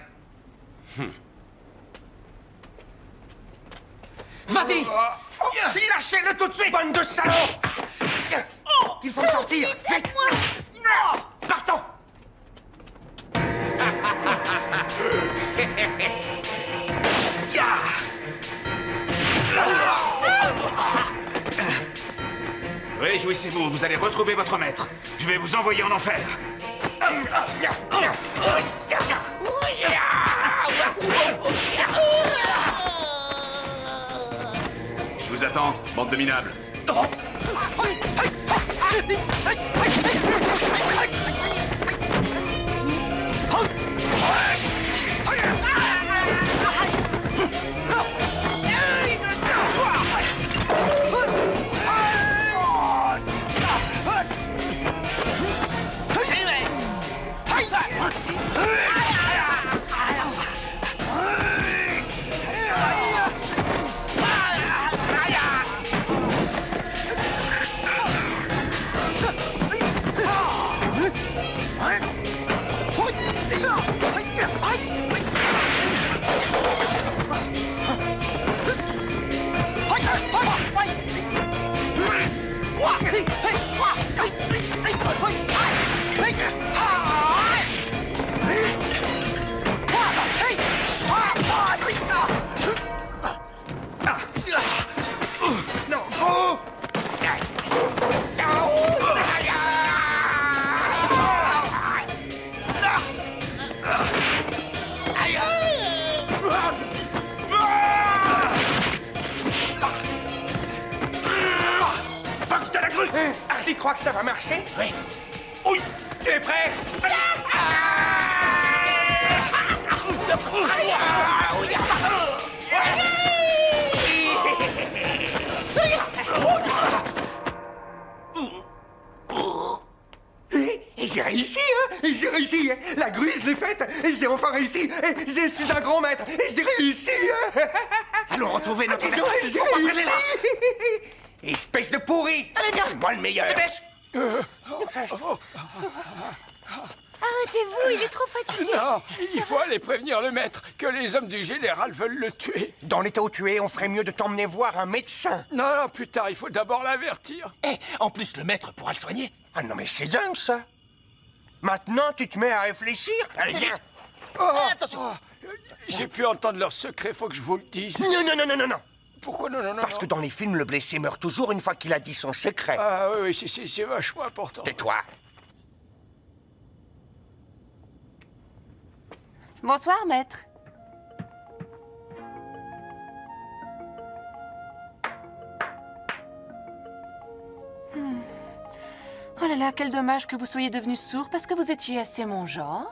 Vas-y! Lâchez-le tout de suite! Bande de salauds! Il faut sortir! Vite! Partons! Réjouissez-vous, vous allez retrouver votre maître. Je vais vous envoyer en enfer. Je vous attends, bande de minables. Tu crois que ça va marcher? Oui. Oui. Tu es prêt? J'ai réussi, hein. J'ai réussi. La grue, je l'ai faite. Et j'ai enfin réussi. Et je suis un grand maître. Et j'ai réussi. Allons retrouver notre maître. J'ai Faut pas traîner réussi. là. Espèce de pourri. Allez, viens. C'est moi le meilleur. Dépêche. Arrêtez-vous, il est trop fatigué. Non, il faut aller prévenir le maître que les hommes du général veulent le tuer. Dans l'état où tu es, on ferait mieux de t'emmener voir un médecin. Non, plus tard, il faut d'abord l'avertir. En plus, le maître pourra le soigner. Ah non, mais c'est dingue, ça. Maintenant, tu te mets à réfléchir. Allez, viens. Attention. J'ai pu entendre leur secret, faut que je vous le dise. Non. Pourquoi non? Parce que dans les films, le blessé meurt toujours une fois qu'il a dit son secret. Ah oui, c'est vachement important. Tais-toi. Bonsoir, maître. Oh là là, quel dommage que vous soyez devenu sourd parce que vous étiez assez mon genre.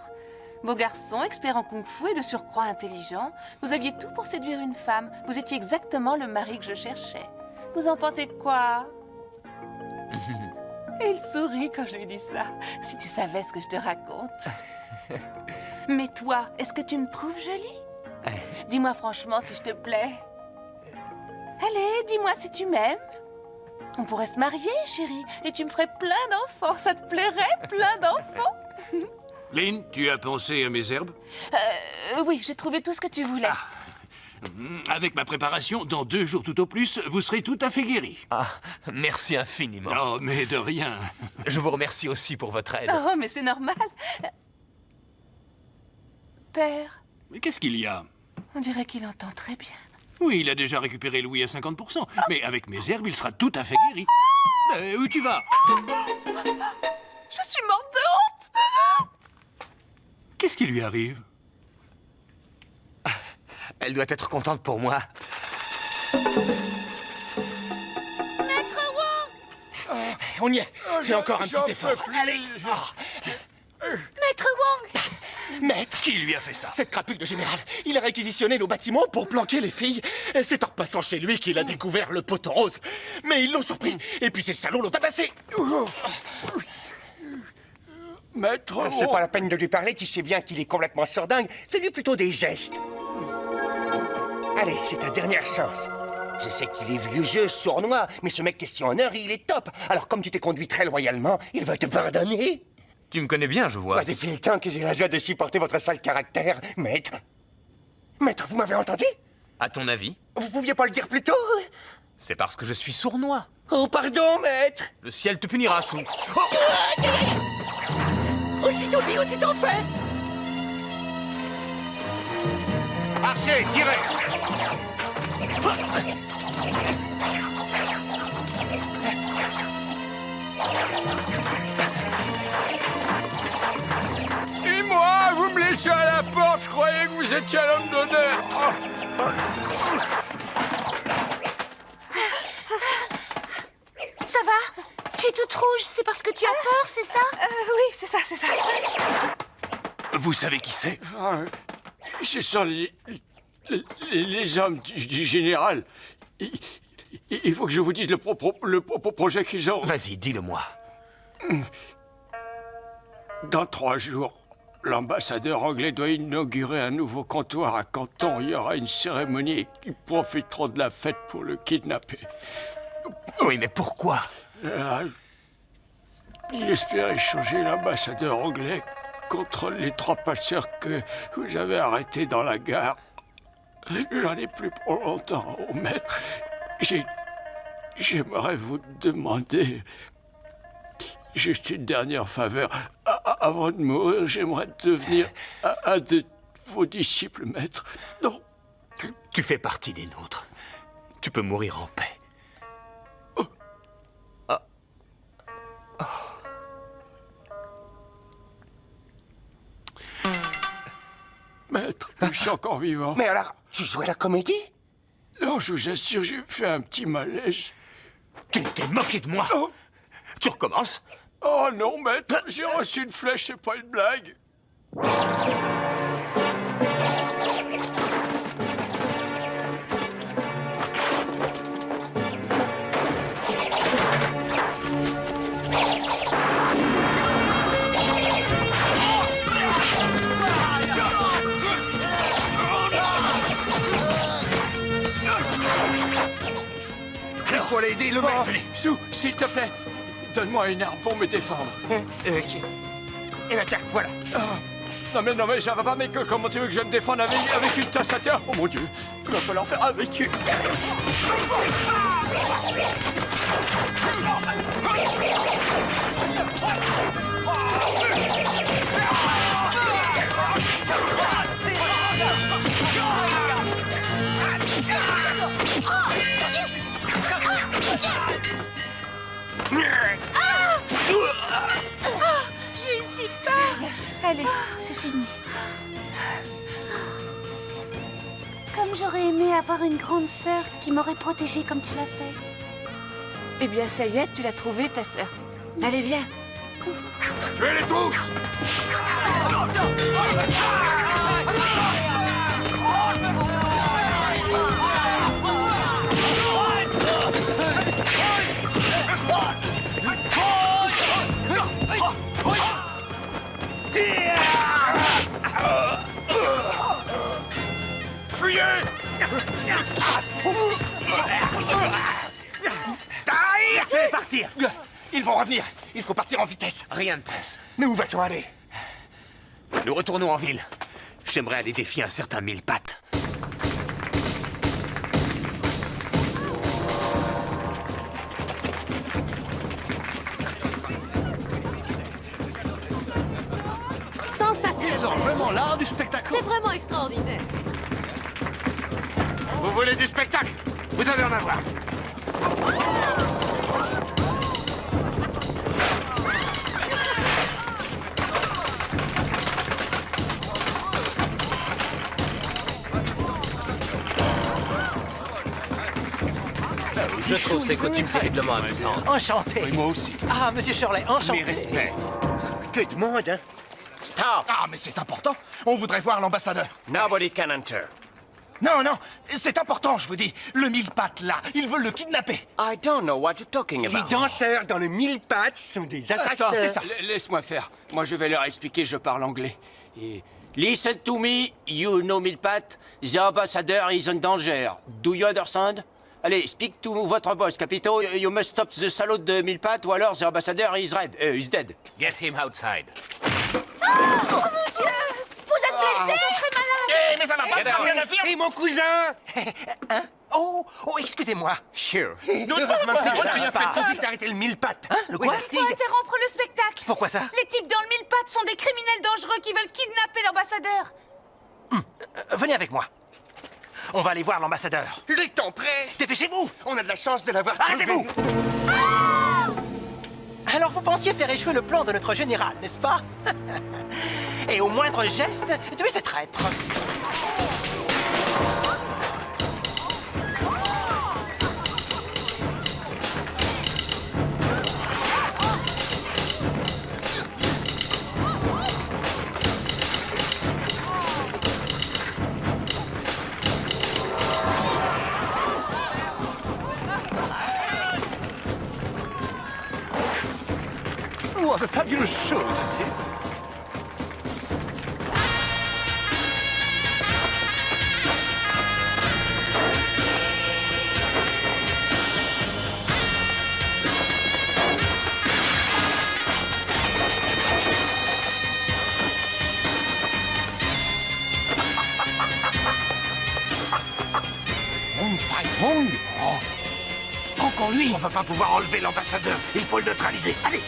Beau garçon, expert en kung-fu et de surcroît intelligent, vous aviez tout pour séduire une femme. Vous étiez exactement le mari que je cherchais. Vous en pensez quoi? Et il sourit quand je lui dis ça. Si tu savais ce que je te raconte. Mais toi, est-ce que tu me trouves jolie? Dis-moi franchement si je te plais. Allez, dis-moi si tu m'aimes. On pourrait se marier, chérie, et tu me ferais plein d'enfants. Ça te plairait, plein d'enfants? Lynn, tu as pensé à mes herbes? Oui, j'ai trouvé tout ce que tu voulais. Avec ma préparation, dans 2 jours tout au plus, vous serez tout à fait guéri. Ah, merci infiniment. Non, mais de rien. Je vous remercie aussi pour votre aide. Oh, mais c'est normal. Père, Mais qu'est-ce qu'il y a? on dirait qu'il entend très bien. Oui, il a déjà récupéré Louis à 50%. Mais avec mes herbes, il sera tout à fait guéri. Où tu vas? Je suis morte de honte. Qu'est-ce qui lui arrive? Elle doit être contente pour moi. Maître Wong! On y est. Fais encore un petit effort. Allez. Maître Wong! Maître, Qui lui a fait ça? cette crapule de général, il a réquisitionné nos bâtiments pour planquer les filles. C'est en repassant chez lui qu'il a découvert le poteau rose. Mais ils l'ont surpris. Et puis ces salauds l'ont tabassé. Maître C'est Wong. pas la peine de lui parler, tu sais bien qu'il est complètement sordingue. Fais-lui plutôt des gestes. Allez, c'est ta dernière chance. Je sais qu'il est vieux jeu, sournois, mais ce mec questionneur, il est top. Alors comme tu t'es conduit très loyalement, il va te pardonner. Tu me connais bien, je vois. Bah, depuis le temps que j'ai la joie de supporter votre sale caractère, maître. Maître, vous m'avez entendu? À ton avis? Vous pouviez pas le dire plus tôt? C'est parce que je suis sournois. Oh, pardon, maître. Le ciel te punira, Sou. Aussitôt dit, aussitôt fait. Marchez, tirez. Et moi, vous me laissez à la porte, je croyais que vous étiez un homme d'honneur. Ça va? Tu es toute rouge, c'est parce que tu as peur, c'est ça? Oui, c'est ça, c'est ça. Vous savez qui c'est? Ce sont les hommes du général. Il faut que je vous dise le projet qu'ils ont. Vas-y, dis-le-moi. Dans 3 jours, l'ambassadeur anglais doit inaugurer un nouveau comptoir à Canton. Il y aura une cérémonie et ils profiteront de la fête pour le kidnapper. Oui, mais pourquoi? Il espère échanger l'ambassadeur anglais contre les 3 passeurs que vous avez arrêtés dans la gare. J'en ai plus pour longtemps, oh maître. J'aimerais vous demander juste une dernière faveur. Avant de mourir, j'aimerais devenir un de vos disciples, maître. Non. Tu fais partie des nôtres. Tu peux mourir en paix. Maître, je suis encore vivant. Mais alors, tu jouais la comédie? Non, je vous assure, j'ai fait un petit malaise. Tu t'es moqué de moi? Oh. Tu recommences? Oh non, maître, j'ai reçu une flèche, c'est pas une blague. aider le maire. Venez. Sou, s'il te plaît, donne-moi une arme pour me défendre. Eh ben tiens, voilà. Non mais ça va pas, mais comment tu veux que je me défende avec une tasse à terre? Oh mon Dieu, il va falloir faire avec eux. J'ai eu si peur. Allez, c'est fini. Comme j'aurais aimé avoir une grande sœur qui m'aurait protégée comme tu l'as fait. Eh bien, ça y est, tu l'as trouvée, ta sœur. Allez, viens. Tuez-les tous! Fuyez! Laissez-les partir! Ils vont revenir. Il faut partir en vitesse. Rien de presse. Mais où va-t-on aller? Nous retournons en ville. J'aimerais aller défier un certain Mille-Pattes. Sensationnel. Ils ont vraiment l'art du spectacle. C'est vraiment extraordinaire. Vous voulez du spectacle? Vous allez en avoir. Je trouve ces coutumes terriblement amusantes. Enchanté. Oui, moi aussi. Ah, monsieur Shirley, enchanté. Mes respects. Que de monde, hein? Stop! Ah, mais c'est important. On voudrait voir l'ambassadeur. Nobody can enter. Non, non, c'est important, je vous dis. Le mille-pattes, là, ils veulent le kidnapper. I don't know what you're talking Les danseurs dans le mille-pattes sont des assassins. Attends, c'est ça. Laisse-moi faire. Moi, je vais leur expliquer, je parle anglais. Et... Listen to me, you know Mille-Pattes. The ambassador is in danger. Do you understand? Allez, speak to votre boss, Capito. You must stop the salaud de Mille-Pattes, ou alors the ambassador is dead. Get him outside. Oh mon Dieu! Vous êtes blessé? Ils sont très malades. Mais ça va pas, ça n'a rien à faire. Et mon cousin? Hein? Oh, excusez-moi. Sure. Heureusement que tu rien fait. Faut vite arrêter le mille-pattes. Hein? Le Il faut interrompre le spectacle. Pourquoi ça? Les types dans le mille-pattes sont des criminels dangereux qui veulent kidnapper l'ambassadeur. Venez avec moi. On va aller voir l'ambassadeur. Le temps presse. Dépêchez-vous. On a de la chance de l'avoir trouvé. Arrêtez-vous. Alors vous pensiez faire échouer le plan de notre général, n'est-ce pas? Et au moindre geste, tuez ces traîtres. What a fabulous show! Wong. Oh. Encore lui. On va pas pouvoir enlever l'ambassadeur. Il faut le neutraliser. Allez.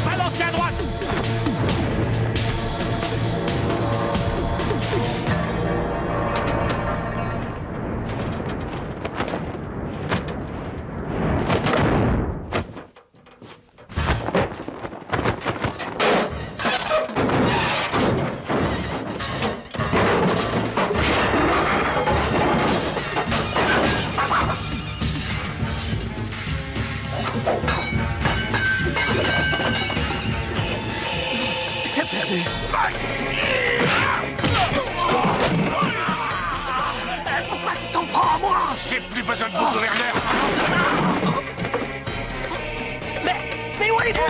Balancez à droite. C'est perdu. Pourquoi tu t'en prends à moi? J'ai plus besoin de vous, gouverneur. Mais où allez-vous?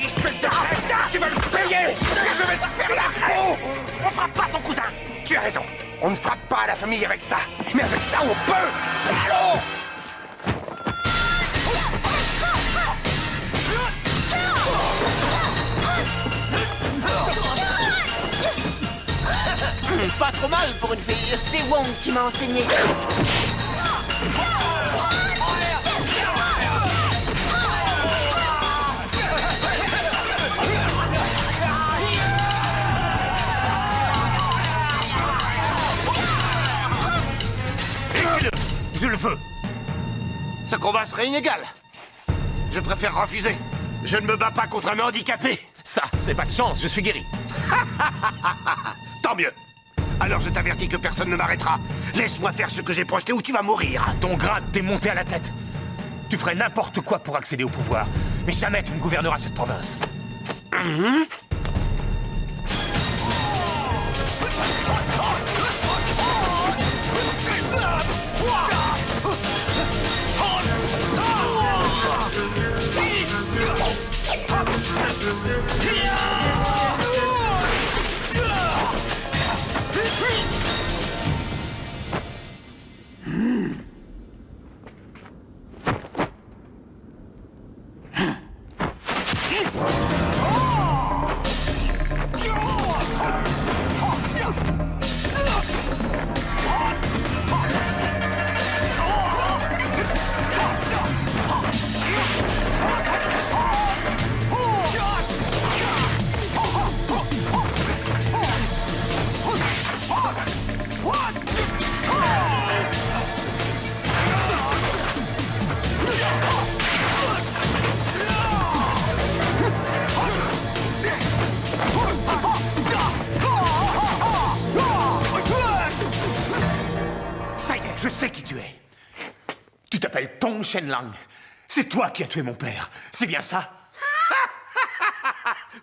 Espèce de crête, tu vas le payer. Je vais te faire la peau. On frappe pas son cousin. Tu as raison. On ne frappe pas la famille avec ça. Mais avec ça, on peut. Salaud! Pas trop mal pour une fille. C'est Wong qui m'a enseigné. Laissez-le. Je le veux. Ce combat serait inégal. Je préfère refuser. Je ne me bats pas contre un handicapé. Ça, c'est pas de chance, je suis guéri. Tant mieux. Alors je t'avertis que personne ne m'arrêtera. Laisse-moi faire ce que j'ai projeté ou tu vas mourir. Ton grade t'est monté à la tête. Tu ferais n'importe quoi pour accéder au pouvoir. Mais jamais tu ne gouverneras cette province. Je sais qui tu es. Tu t'appelles Tong Shenlang. C'est toi qui as tué mon père. C'est bien ça?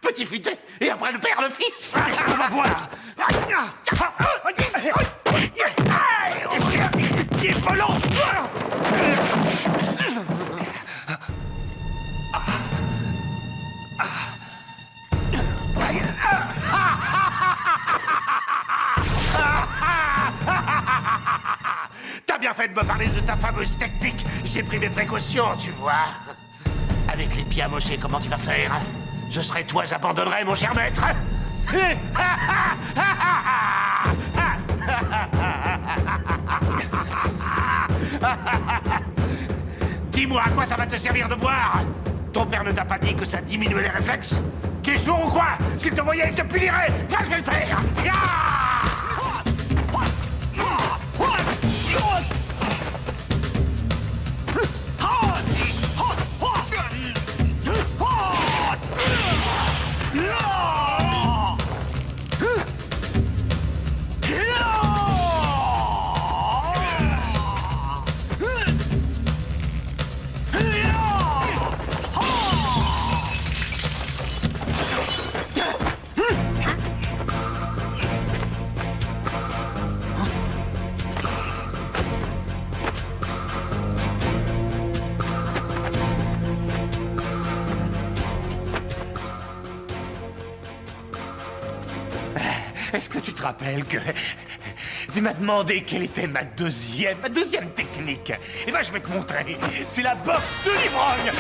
Petit futé, et après le père, le fils. C'est ce qu'on va voir. Pied volant. bien fait de me parler de ta fameuse technique. J'ai pris mes précautions, tu vois. Avec les Pied amoché, comment tu vas faire? Ce serait toi, j'abandonnerais, mon cher maître. Dis-moi, à quoi ça va te servir de boire? Ton père ne t'a pas dit que ça diminuait les réflexes? Tu es sourd ou quoi? S'il te voyait, il te punirait. Moi, je vais le faire. Est-ce que tu te rappelles que tu m'as demandé quelle était ma deuxième technique? Eh ben, je vais te montrer. C'est la boxe de l'ivrogne.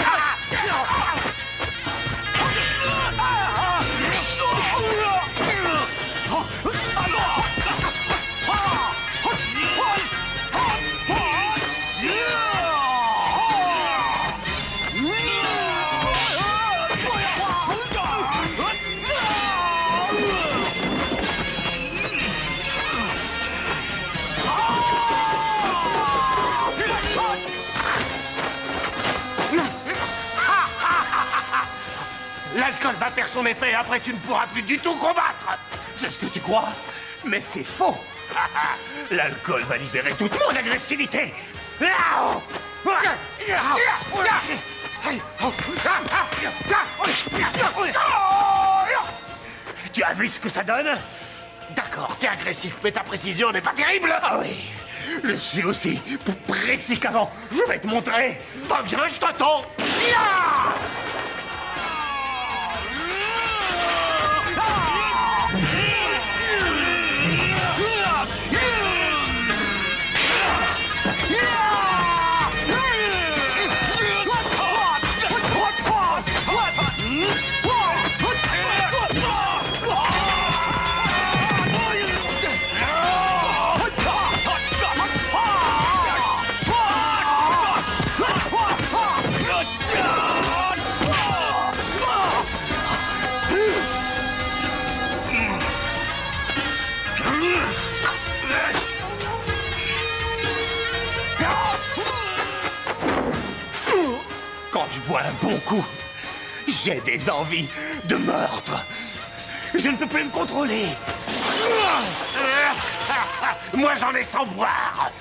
L'alcool va faire son effet, après tu ne pourras plus du tout combattre. C'est ce que tu crois? Mais c'est faux. L'alcool va libérer toute mon agressivité. Tu as vu ce que ça donne? D'accord, t'es agressif, mais ta précision n'est pas terrible. Ah oui, je suis aussi plus précis qu'avant. Je vais te montrer. Va, viens, je t'attends. Quand je bois un bon coup, j'ai des envies de meurtre. Je ne peux plus me contrôler. Moi, j'en ai sans boire.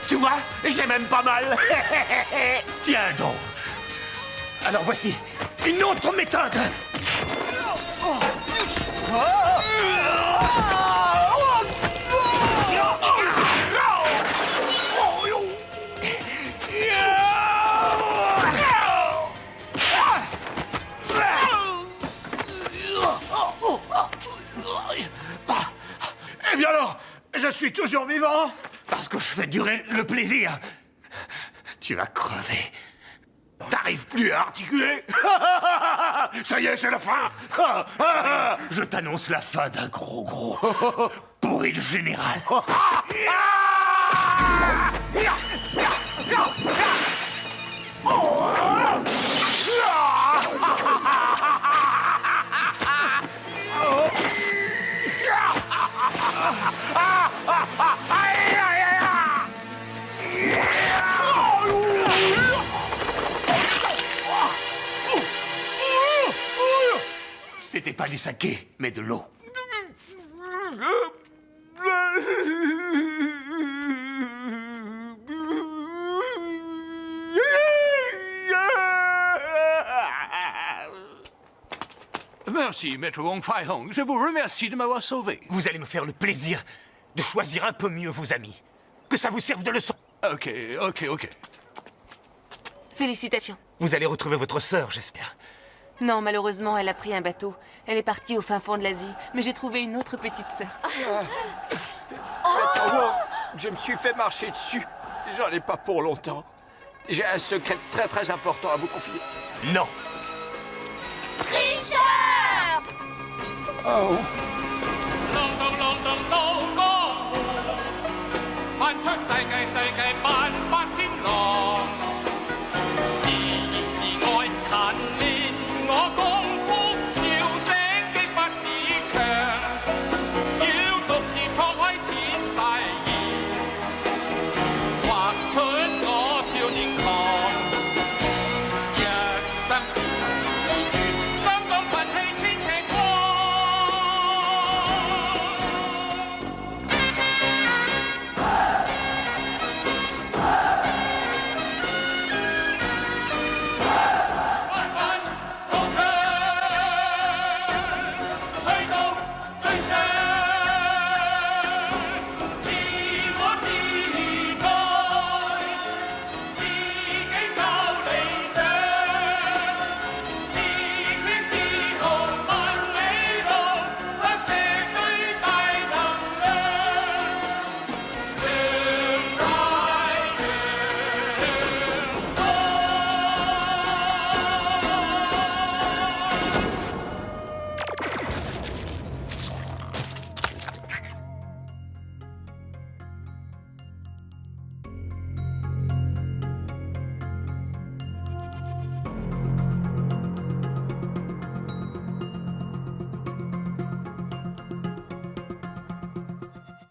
Tu vois, j'ai même pas mal. Tiens donc. Alors voici une autre méthode. Eh bien alors, je suis toujours vivant parce que je fais durer le plaisir. Tu vas crever. T'arrives plus à articuler. Ça y est, c'est la fin. Je t'annonce la fin d'un gros pourri de général. C'était pas du saké, mais de l'eau. Merci, Maître Wong Fai Hong. Je vous remercie de m'avoir sauvé. Vous allez me faire le plaisir de choisir un peu mieux vos amis. Que ça vous serve de leçon. Ok. Félicitations. Vous allez retrouver votre sœur, j'espère. Non, malheureusement, elle a pris un bateau. Elle est partie au fin fond de l'Asie. Mais j'ai trouvé une autre petite sœur. Maître Wong, je me suis fait marcher dessus. J'en ai pas pour longtemps. J'ai un secret très très important à vous confier. Non. Tricheur! Oh.